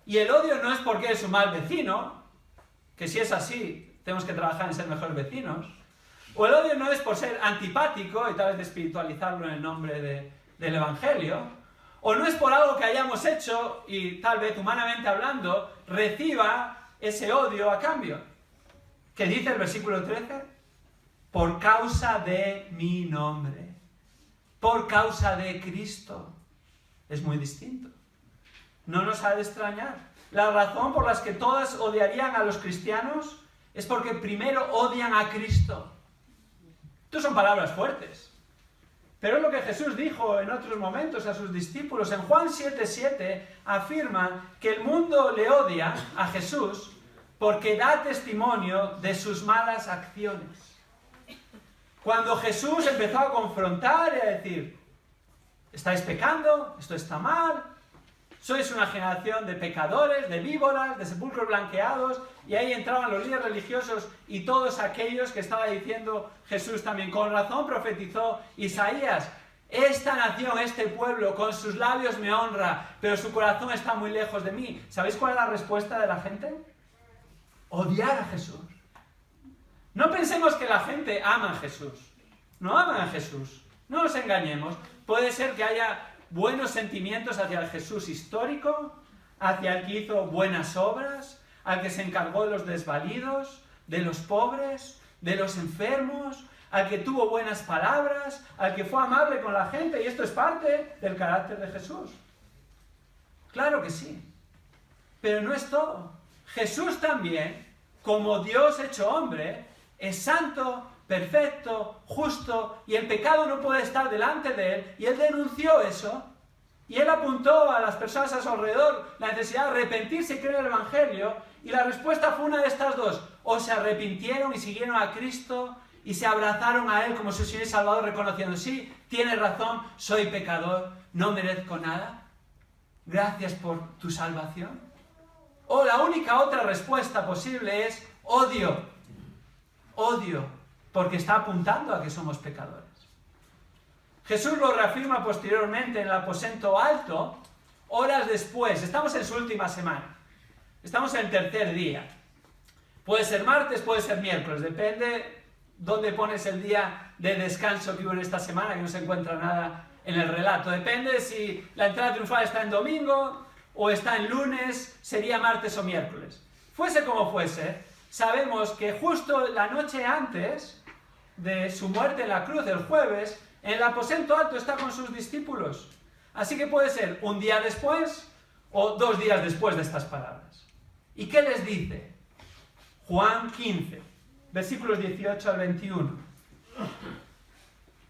Y el odio no es porque es un mal vecino, que si es así, tenemos que trabajar en ser mejores vecinos. O el odio no es por ser antipático y tal vez espiritualizarlo en el nombre del Evangelio. O no es por algo que hayamos hecho y tal vez humanamente hablando reciba ese odio a cambio. ¿Qué dice el versículo 13? Por causa de mi nombre. Por causa de Cristo. Es muy distinto. No nos ha de extrañar. La razón por la que todas odiarían a los cristianos es porque primero odian a Cristo. Estas son palabras fuertes. Pero es lo que Jesús dijo en otros momentos a sus discípulos. En Juan 7:7 afirma que el mundo le odia a Jesús porque da testimonio de sus malas acciones. Cuando Jesús empezó a confrontar y a decir, estáis pecando, esto está mal, sois una generación de pecadores, de víboras, de sepulcros blanqueados, y ahí entraban los líderes religiosos y todos aquellos que estaba diciendo Jesús también. Con razón profetizó Isaías, esta nación, este pueblo, con sus labios me honra, pero su corazón está muy lejos de mí. ¿Sabéis cuál es la respuesta de la gente? Odiar a Jesús. No pensemos que la gente ama a Jesús. No aman a Jesús. No nos engañemos. Puede ser que haya buenos sentimientos hacia el Jesús histórico, hacia el que hizo buenas obras, al que se encargó de los desvalidos, de los pobres, de los enfermos, al que tuvo buenas palabras, al que fue amable con la gente, y esto es parte del carácter de Jesús. Claro que sí. Pero no es todo. Jesús también, como Dios hecho hombre, es santo, perfecto, justo, y el pecado no puede estar delante de él, y él denunció eso, y él apuntó a las personas a su alrededor la necesidad de arrepentirse y creer en el Evangelio, y la respuesta fue una de estas dos: o se arrepintieron y siguieron a Cristo, y se abrazaron a él como su Señor y Salvador, reconociendo, sí, tienes razón, soy pecador, no merezco nada, gracias por tu salvación. O la única otra respuesta posible es odio. Odio, porque está apuntando a que somos pecadores. Jesús lo reafirma posteriormente en el aposento alto, horas después. Estamos en su última semana. Estamos en el tercer día. Puede ser martes, puede ser miércoles, depende dónde pones el día de descanso que hubo en esta semana, que no se encuentra nada en el relato. Depende si la entrada triunfal está en domingo o está en lunes, sería martes o miércoles. Fuese como fuese, sabemos que justo la noche antes de su muerte en la cruz, el jueves, en el aposento alto está con sus discípulos. Así que puede ser un día después o 2 días después de estas palabras. ¿Y qué les dice? Juan 15, versículos 18 al 21.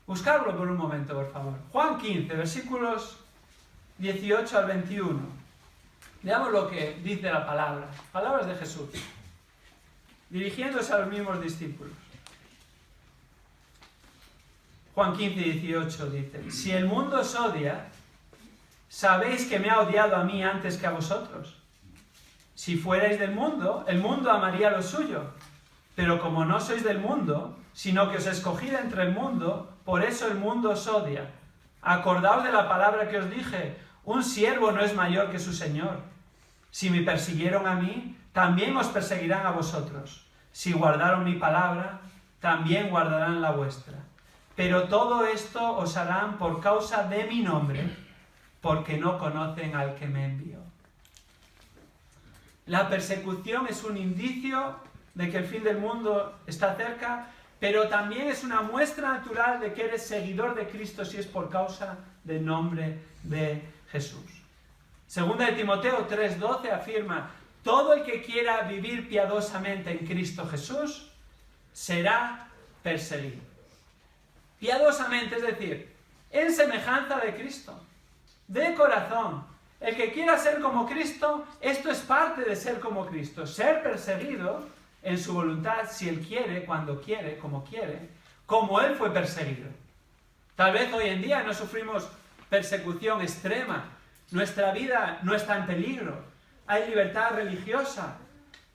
Buscarlo por un momento, por favor. Juan 15, versículos 18 al 21. Veamos lo que dice la palabra. Palabras de Jesús, dirigiéndose a los mismos discípulos. Juan 15, 18 dice: si el mundo os odia, sabéis que me ha odiado a mí antes que a vosotros. Si fuerais del mundo, el mundo amaría lo suyo. Pero como no sois del mundo, sino que os escogí de entre el mundo, por eso el mundo os odia. Acordaos de la palabra que os dije: un siervo no es mayor que su señor. Si me persiguieron a mí, también os perseguirán a vosotros. Si guardaron mi palabra, también guardarán la vuestra. Pero todo esto os harán por causa de mi nombre, porque no conocen al que me envió. La persecución es un indicio de que el fin del mundo está cerca, pero también es una muestra natural de que eres seguidor de Cristo si es por causa del nombre de Jesús. Segunda de Timoteo 3:12 afirma: todo el que quiera vivir piadosamente en Cristo Jesús será perseguido. Piadosamente, es decir, en semejanza de Cristo, de corazón. El que quiera ser como Cristo, esto es parte de ser como Cristo. Ser perseguido en su voluntad, si Él quiere, cuando quiere, como Él fue perseguido. Tal vez hoy en día no sufrimos persecución extrema. Nuestra vida no está en peligro. Hay libertad religiosa.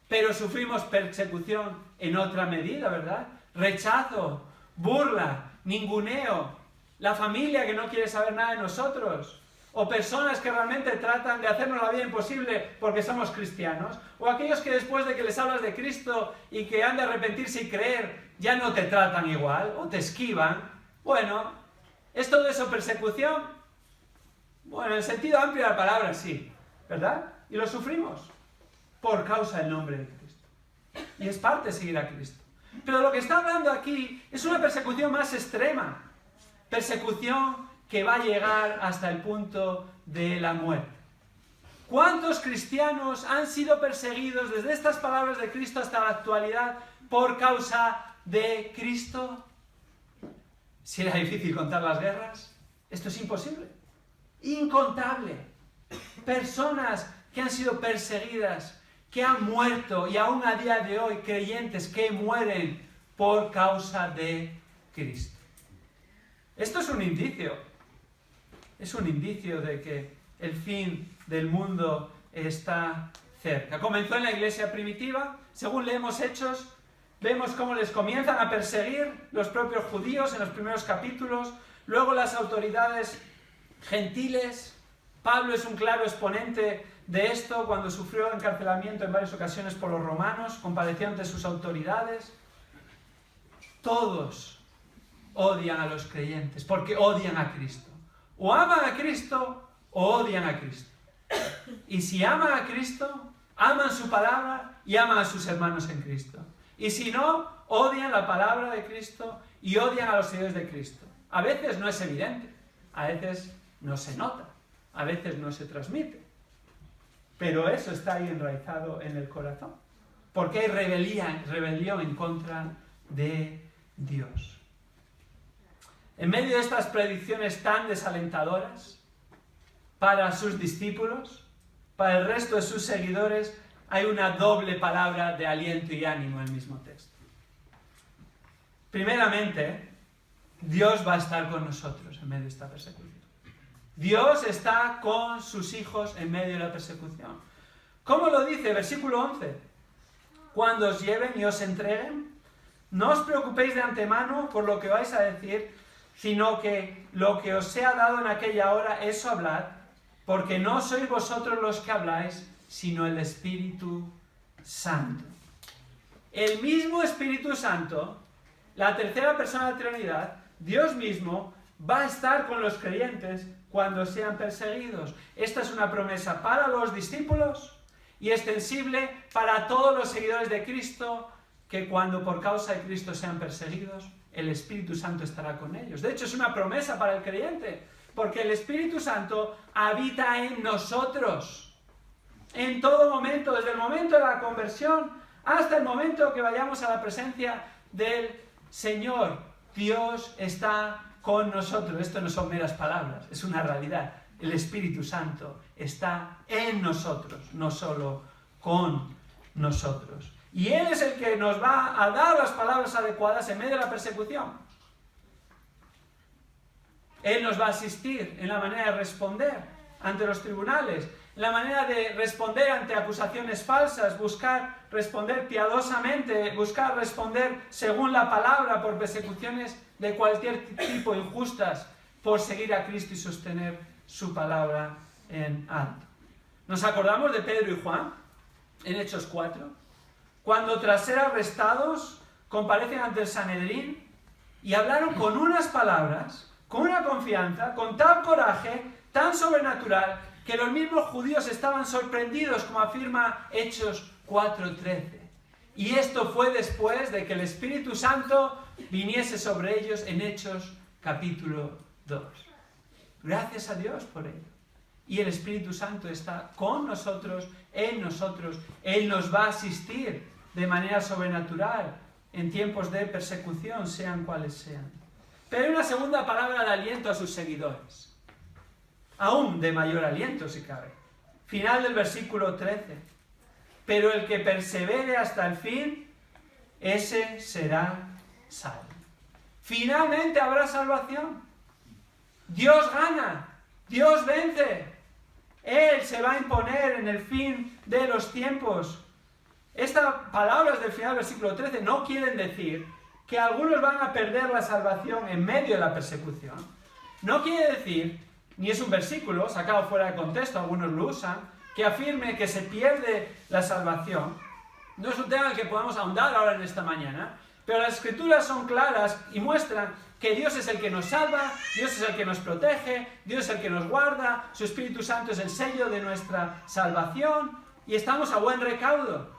Pero sufrimos persecución en otra medida, ¿verdad? Rechazo, burla, ninguneo, la familia que no quiere saber nada de nosotros, o personas que realmente tratan de hacernos la vida imposible porque somos cristianos, o aquellos que después de que les hablas de Cristo y que han de arrepentirse y creer, ya no te tratan igual, o te esquivan. Bueno, ¿es todo eso persecución? Bueno, en el sentido amplio de la palabra, sí, ¿verdad? Y lo sufrimos por causa del nombre de Cristo. Y es parte de seguir a Cristo. Pero lo que está hablando aquí es una persecución más extrema. Persecución que va a llegar hasta el punto de la muerte. ¿Cuántos cristianos han sido perseguidos desde estas palabras de Cristo hasta la actualidad por causa de Cristo? Si era difícil contar las guerras, esto es imposible. Incontable. Personas que han sido perseguidas, que han muerto y aún a día de hoy creyentes que mueren por causa de Cristo. Esto es un indicio de que el fin del mundo está cerca. Comenzó en la iglesia primitiva, según leemos Hechos, vemos cómo les comienzan a perseguir los propios judíos en los primeros capítulos, luego las autoridades gentiles. Pablo es un claro exponente de esto cuando sufrió encarcelamiento en varias ocasiones por los romanos, compadeció ante sus autoridades. Todos odian a los creyentes porque odian a Cristo. O aman a Cristo o odian a Cristo. Y si aman a Cristo, aman su palabra y aman a sus hermanos en Cristo. Y si no, odian la palabra de Cristo y odian a los seguidores de Cristo. A veces no es evidente, a veces no se nota, a veces no se transmite. Pero eso está ahí enraizado en el corazón. Porque hay rebelión en contra de Dios. En medio de estas predicciones tan desalentadoras para sus discípulos, para el resto de sus seguidores, hay una doble palabra de aliento y ánimo en el mismo texto. Primeramente, Dios va a estar con nosotros en medio de esta persecución. Dios está con sus hijos en medio de la persecución. ¿Cómo lo dice? Versículo 11. Cuando os lleven y os entreguen, no os preocupéis de antemano por lo que vais a decir, sino que lo que os sea dado en aquella hora, eso hablad, porque no sois vosotros los que habláis, sino el Espíritu Santo. El mismo Espíritu Santo, la tercera persona de la Trinidad, Dios mismo, va a estar con los creyentes cuando sean perseguidos. Esta es una promesa para los discípulos y extensible para todos los seguidores de Cristo, que cuando por causa de Cristo sean perseguidos, el Espíritu Santo estará con ellos. De hecho, es una promesa para el creyente, porque el Espíritu Santo habita en nosotros. En todo momento, desde el momento de la conversión hasta el momento que vayamos a la presencia del Señor, Dios está con nosotros. Esto no son meras palabras, es una realidad. El Espíritu Santo está en nosotros, no solo con nosotros. Y Él es el que nos va a dar las palabras adecuadas en medio de la persecución. Él nos va a asistir en la manera de responder ante los tribunales, en la manera de responder ante acusaciones falsas, buscar responder piadosamente, buscar responder según la palabra por persecuciones de cualquier tipo injustas, por seguir a Cristo y sostener su palabra en alto. ¿Nos acordamos de Pedro y Juan en Hechos 4? Cuando tras ser arrestados comparecen ante el Sanedrín y hablaron con unas palabras, con una confianza, con tal coraje, tan sobrenatural, que los mismos judíos estaban sorprendidos, como afirma Hechos 4:13. Y esto fue después de que el Espíritu Santo viniese sobre ellos en Hechos capítulo 2. Gracias a Dios por ello. Y el Espíritu Santo está con nosotros, en nosotros. Él nos va a asistir de manera sobrenatural en tiempos de persecución, sean cuales sean. Pero hay una segunda palabra de aliento a sus seguidores. Aún de mayor aliento, si cabe. Final del versículo 13. Pero el que persevere hasta el fin, ese será salvo. Finalmente habrá salvación. Dios gana. Dios vence. Él se va a imponer en el fin de los tiempos. Estas palabras del final del versículo 13 no quieren decir que algunos van a perder la salvación en medio de la persecución. No quiere decir, ni es un versículo sacado fuera de contexto, algunos lo usan, que afirme que se pierde la salvación. No es un tema en el que podamos ahondar ahora en esta mañana, pero las Escrituras son claras y muestran que Dios es el que nos salva, Dios es el que nos protege, Dios es el que nos guarda, su Espíritu Santo es el sello de nuestra salvación y estamos a buen recaudo.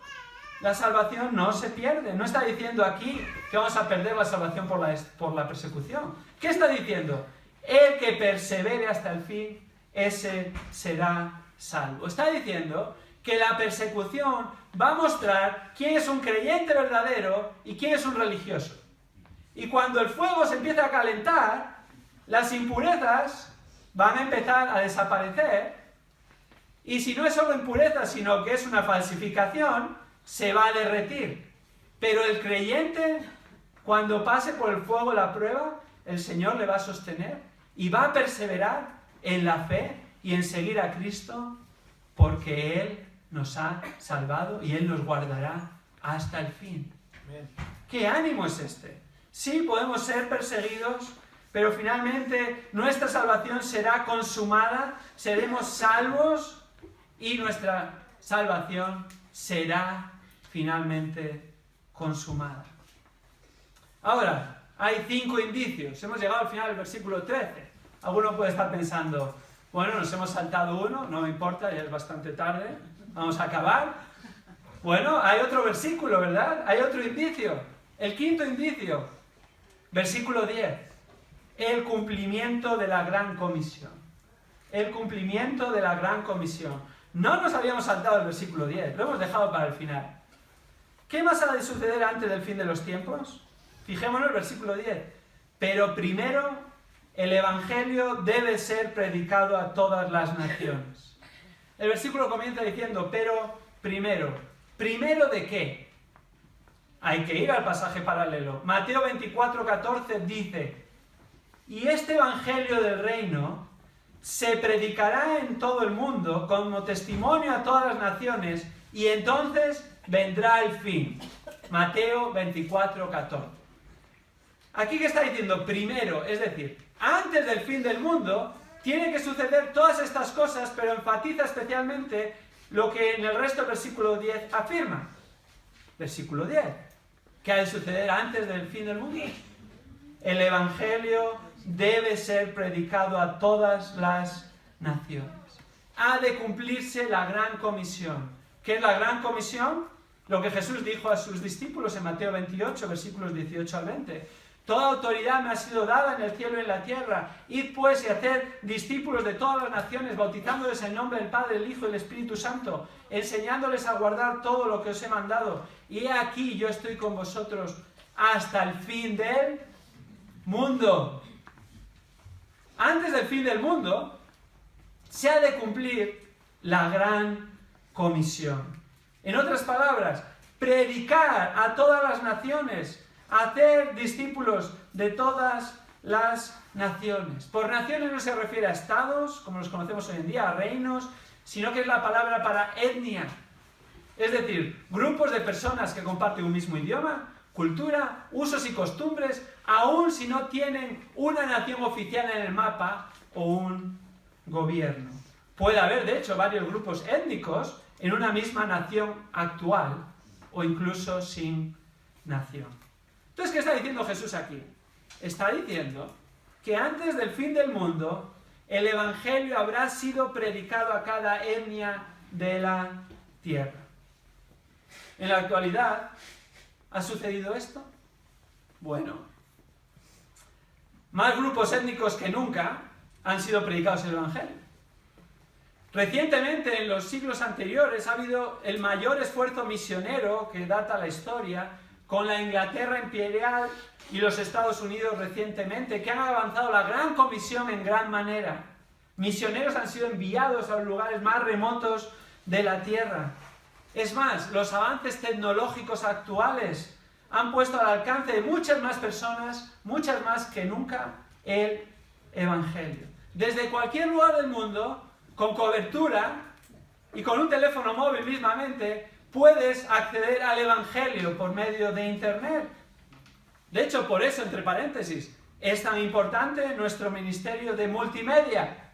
La salvación no se pierde. No está diciendo aquí que vamos a perder la salvación por la persecución. ¿Qué está diciendo? El que persevere hasta el fin, ese será salvo. Está diciendo que la persecución va a mostrar quién es un creyente verdadero y quién es un religioso. Y cuando el fuego se empieza a calentar, las impurezas van a empezar a desaparecer. Y si no es solo impureza, sino que es una falsificación, se va a derretir. Pero el creyente, cuando pase por el fuego la prueba, el Señor le va a sostener y va a perseverar en la fe y en seguir a Cristo, porque Él nos ha salvado y Él nos guardará hasta el fin. ¿Qué ánimo es este? Sí, podemos ser perseguidos, pero finalmente nuestra salvación será consumada, seremos salvos y nuestra salvación será finalmente consumada. Ahora, hay 5 indicios. Hemos llegado al final del versículo 13. Alguno puede estar pensando, bueno, nos hemos saltado uno, no me importa, ya es bastante tarde, vamos a acabar. Bueno, hay otro versículo, ¿verdad? Hay otro indicio. El 5.º indicio, versículo 10. El cumplimiento de la gran comisión. El cumplimiento de la gran comisión. No nos habíamos saltado el versículo 10, lo hemos dejado para el final. ¿Qué más ha de suceder antes del fin de los tiempos? Fijémonos el versículo 10. Pero primero, el Evangelio debe ser predicado a todas las naciones. El versículo comienza diciendo, pero primero. ¿Primero de qué? Hay que ir al pasaje paralelo. Mateo 24:14 dice, y este Evangelio del reino se predicará en todo el mundo como testimonio a todas las naciones y entonces vendrá el fin. Mateo 24, 14. Aquí que está diciendo primero, es decir, antes del fin del mundo, tiene que suceder todas estas cosas, pero enfatiza especialmente lo que en el resto del versículo 10 afirma. Versículo 10. ¿Qué ha de suceder antes del fin del mundo? El Evangelio debe ser predicado a todas las naciones. Ha de cumplirse la gran comisión. ¿Qué es la gran comisión? Lo que Jesús dijo a sus discípulos en Mateo 28, versículos 18 al 20. Toda autoridad me ha sido dada en el cielo y en la tierra. Id pues y haced discípulos de todas las naciones, bautizándoles en nombre del Padre, del Hijo y del Espíritu Santo, enseñándoles a guardar todo lo que os he mandado. Y he aquí, yo estoy con vosotros hasta el fin del mundo. Antes del fin del mundo, se ha de cumplir la gran comisión. En otras palabras, predicar a todas las naciones, hacer discípulos de todas las naciones. Por naciones no se refiere a estados, como los conocemos hoy en día, a reinos, sino que es la palabra para etnia. Es decir, grupos de personas que comparten un mismo idioma, cultura, usos y costumbres, aun si no tienen una nación oficial en el mapa o un gobierno. Puede haber, de hecho, varios grupos étnicos en una misma nación actual, o incluso sin nación. Entonces, ¿qué está diciendo Jesús aquí? Está diciendo que antes del fin del mundo, el Evangelio habrá sido predicado a cada etnia de la tierra. En la actualidad, ¿ha sucedido esto? Bueno, más grupos étnicos que nunca han sido predicados el Evangelio. Recientemente, en los siglos anteriores, ha habido el mayor esfuerzo misionero que data la historia, con la Inglaterra imperial y los Estados Unidos recientemente, que han avanzado la gran comisión en gran manera. Misioneros han sido enviados a los lugares más remotos de la tierra. Es más, los avances tecnológicos actuales han puesto al alcance de muchas más personas, muchas más que nunca, el Evangelio. Desde cualquier lugar del mundo, con cobertura y con un teléfono móvil mismamente, puedes acceder al Evangelio por medio de Internet. De hecho, por eso, entre paréntesis, es tan importante nuestro ministerio de multimedia,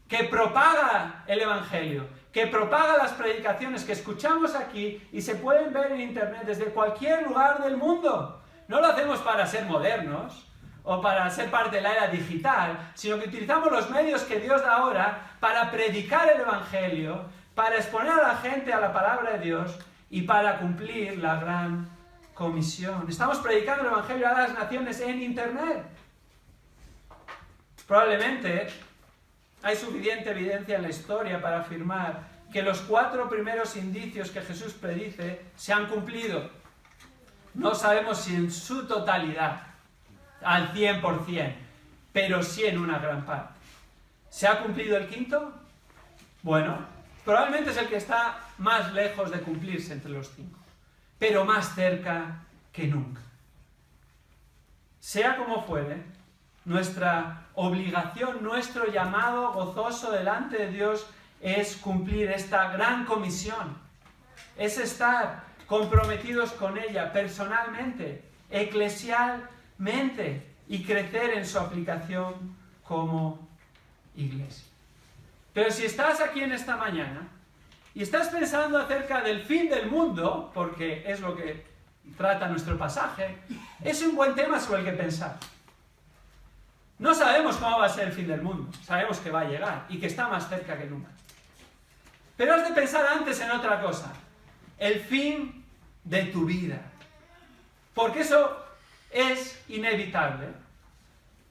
que propaga el Evangelio, que propaga las predicaciones que escuchamos aquí y se pueden ver en Internet desde cualquier lugar del mundo. No lo hacemos para ser modernos o para ser parte de la era digital, sino que utilizamos los medios que Dios da ahora para predicar el Evangelio, para exponer a la gente a la palabra de Dios y para cumplir la gran comisión. Estamos predicando el Evangelio a las naciones en Internet. Probablemente hay suficiente evidencia en la historia para afirmar que los 4 primeros indicios que Jesús predice se han cumplido. No sabemos si en su totalidad, al 100%, pero sí en una gran parte. ¿Se ha cumplido el 5.? Bueno, probablemente es el que está más lejos de cumplirse entre los 5, pero más cerca que nunca. Sea como fuere, nuestra obligación, nuestro llamado gozoso delante de Dios es cumplir esta gran comisión. Es estar comprometidos con ella personalmente, eclesialmente, y crecer en su aplicación como iglesia. Pero si estás aquí en esta mañana y estás pensando acerca del fin del mundo, porque es lo que trata nuestro pasaje, es un buen tema sobre el que pensar. No sabemos cómo va a ser el fin del mundo, sabemos que va a llegar y que está más cerca que nunca. Pero has de pensar antes en otra cosa, el fin de tu vida. Porque eso es inevitable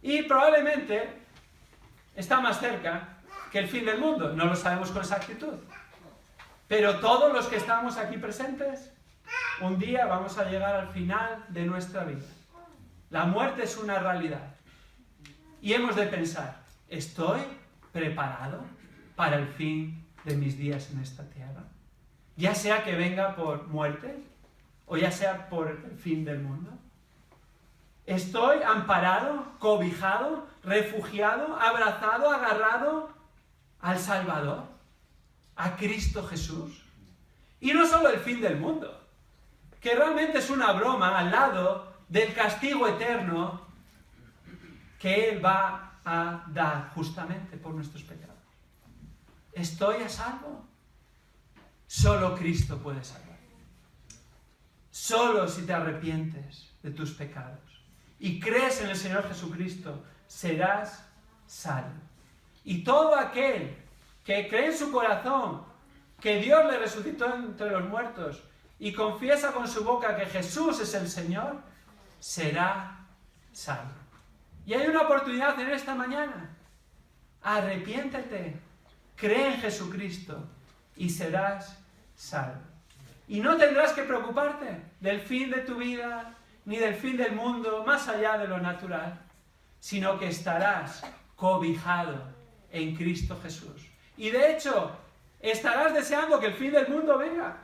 y probablemente está más cerca que el fin del mundo. No lo sabemos con exactitud. Pero todos los que estamos aquí presentes, un día vamos a llegar al final de nuestra vida. La muerte es una realidad. Y hemos de pensar, ¿estoy preparado para el fin de mis días en esta tierra? Ya sea que venga por muerte o ya sea por el fin del mundo. ¿Estoy amparado, cobijado, refugiado, abrazado, agarrado al Salvador, a Cristo Jesús. Y no solo el fin del mundo, que realmente es una broma al lado del castigo eterno que Él va a dar justamente por nuestros pecados. ¿Estoy a salvo? Solo Cristo puede salvar. Solo si te arrepientes de tus pecados y crees en el Señor Jesucristo, serás salvo. Y todo aquel que cree en su corazón que Dios le resucitó entre los muertos y confiesa con su boca que Jesús es el Señor, será salvo. Y hay una oportunidad en esta mañana. Arrepiéntete, cree en Jesucristo y serás salvo. Y no tendrás que preocuparte del fin de tu vida, ni del fin del mundo, más allá de lo natural, sino que estarás cobijado en Cristo Jesús. Y de hecho, estarás deseando que el fin del mundo venga,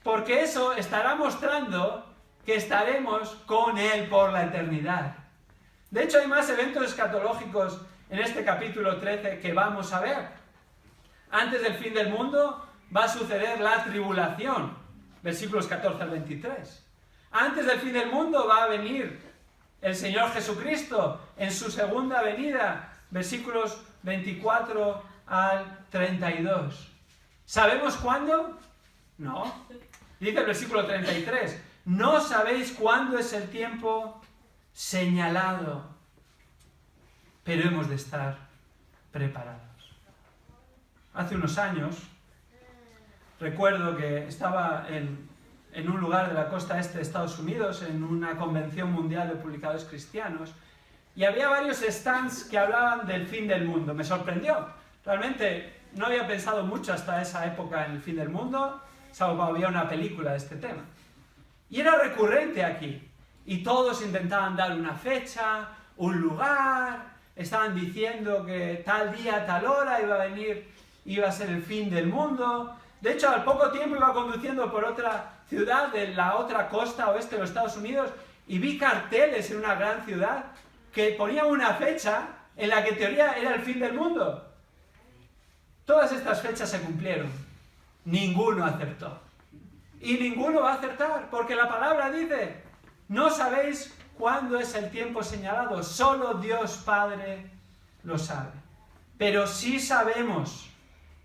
porque eso estará mostrando que estaremos con Él por la eternidad. De hecho, hay más eventos escatológicos en este capítulo 13 que vamos a ver. Antes del fin del mundo va a suceder la tribulación, versículos 14 al 23. Antes del fin del mundo va a venir el Señor Jesucristo en su segunda venida, versículos 24 al 32. ¿Sabemos cuándo? No. Dice el versículo 33, no sabéis cuándo es el tiempo señalado, pero hemos de estar preparados. Hace unos años, recuerdo que estaba en un lugar de la costa este de Estados Unidos, en una convención mundial de publicadores cristianos, y había varios stands que hablaban del fin del mundo. Me sorprendió. Realmente no había pensado mucho hasta esa época en el fin del mundo, salvo había una película de este tema. Y era recurrente aquí. Y todos intentaban dar una fecha, un lugar, estaban diciendo que tal día, tal hora iba a ser el fin del mundo. De hecho, al poco tiempo iba conduciendo por otra ciudad de la otra costa oeste de los Estados Unidos y vi carteles en una gran ciudad que ponían una fecha en la que en teoría era el fin del mundo. Todas estas fechas se cumplieron. Ninguno acertó. Y ninguno va a acertar, porque la palabra dice, no sabéis cuándo es el tiempo señalado, solo Dios Padre lo sabe. Pero sí sabemos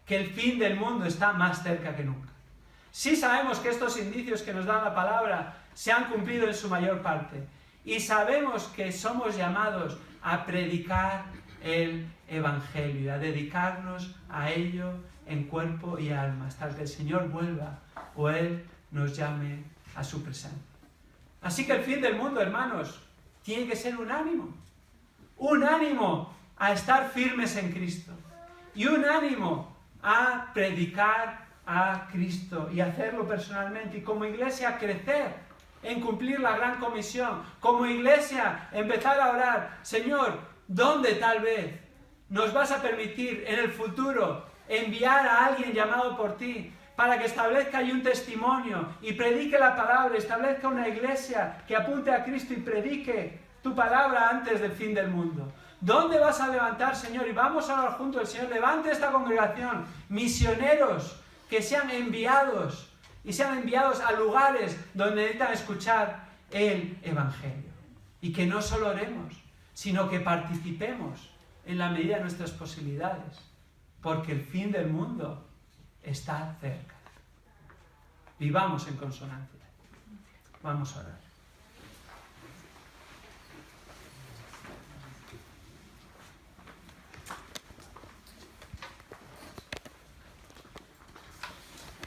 que el fin del mundo está más cerca que nunca. Sí sabemos que estos indicios que nos da la palabra se han cumplido en su mayor parte. Y sabemos que somos llamados a predicar el Evangelio, a dedicarnos a ello en cuerpo y alma, hasta que el Señor vuelva o Él nos llame a su presencia. Así que el fin del mundo, hermanos, tiene que ser un ánimo a estar firmes en Cristo y un ánimo a predicar a Cristo y hacerlo personalmente, y como iglesia crecer en cumplir la gran comisión, como iglesia empezar a orar, Señor, ¿dónde tal vez nos vas a permitir en el futuro enviar a alguien llamado por ti para que establezca ahí un testimonio y predique la palabra, establezca una iglesia que apunte a Cristo y predique tu palabra antes del fin del mundo? ¿Dónde vas a levantar, Señor? Y vamos a orar juntos. El Señor levante esta congregación, misioneros que sean enviados y sean enviados a lugares donde necesitan escuchar el Evangelio. Y que no solo oremos, sino que participemos en la medida de nuestras posibilidades, porque el fin del mundo está cerca. Vivamos en consonancia. Vamos a orar.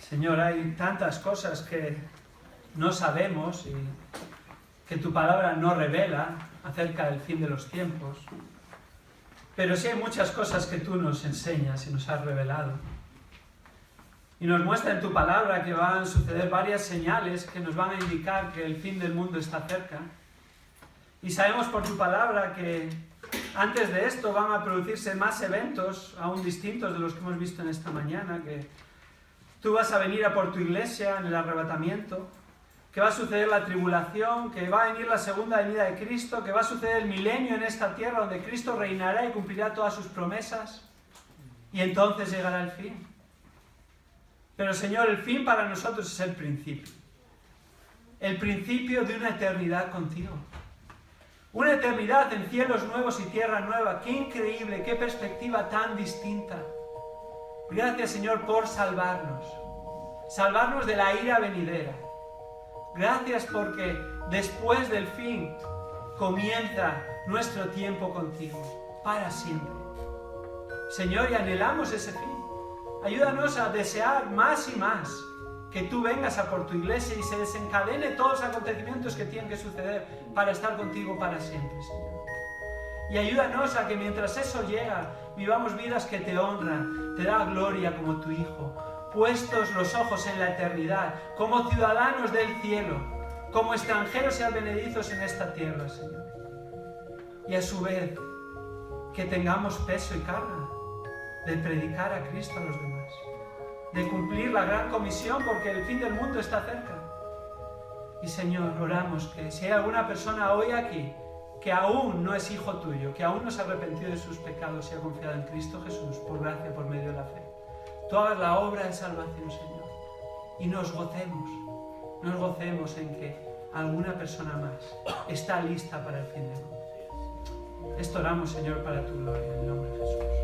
Señor, hay tantas cosas que no sabemos y que tu palabra no revela acerca del fin de los tiempos. Pero sí hay muchas cosas que tú nos enseñas y nos has revelado. Y nos muestra en tu palabra que van a suceder varias señales que nos van a indicar que el fin del mundo está cerca. Y sabemos por tu palabra que antes de esto van a producirse más eventos, aún distintos de los que hemos visto en esta mañana, que tú vas a venir a por tu iglesia en el arrebatamiento, que va a suceder la tribulación, que va a venir la segunda venida de Cristo, que va a suceder el milenio en esta tierra donde Cristo reinará y cumplirá todas sus promesas. Y entonces llegará el fin. Pero Señor, el fin para nosotros es el principio. El principio de una eternidad contigo. Una eternidad en cielos nuevos y tierra nueva. ¡Qué increíble! ¡Qué perspectiva tan distinta! Gracias, Señor, por salvarnos. Salvarnos de la ira venidera. Gracias porque después del fin comienza nuestro tiempo contigo. Para siempre. Señor, y anhelamos ese fin. Ayúdanos a desear más y más que tú vengas a por tu iglesia y se desencadene todos los acontecimientos que tienen que suceder para estar contigo para siempre, Señor. Y ayúdanos a que mientras eso llega, vivamos vidas que te honran, te da gloria como tu Hijo, puestos los ojos en la eternidad, como ciudadanos del cielo, como extranjeros y advenedizos en esta tierra, Señor. Y a su vez, que tengamos peso y carga de predicar a Cristo a los demás, de cumplir la gran comisión, porque el fin del mundo está cerca. Y Señor, oramos que si hay alguna persona hoy aquí que aún no es hijo tuyo, que aún no se ha arrepentido de sus pecados y ha confiado en Cristo Jesús por gracia, por medio de la fe, tú hagas la obra de salvación, Señor, y nos gocemos en que alguna persona más está lista para el fin del mundo. Esto oramos, Señor, para tu gloria, en el nombre de Jesús.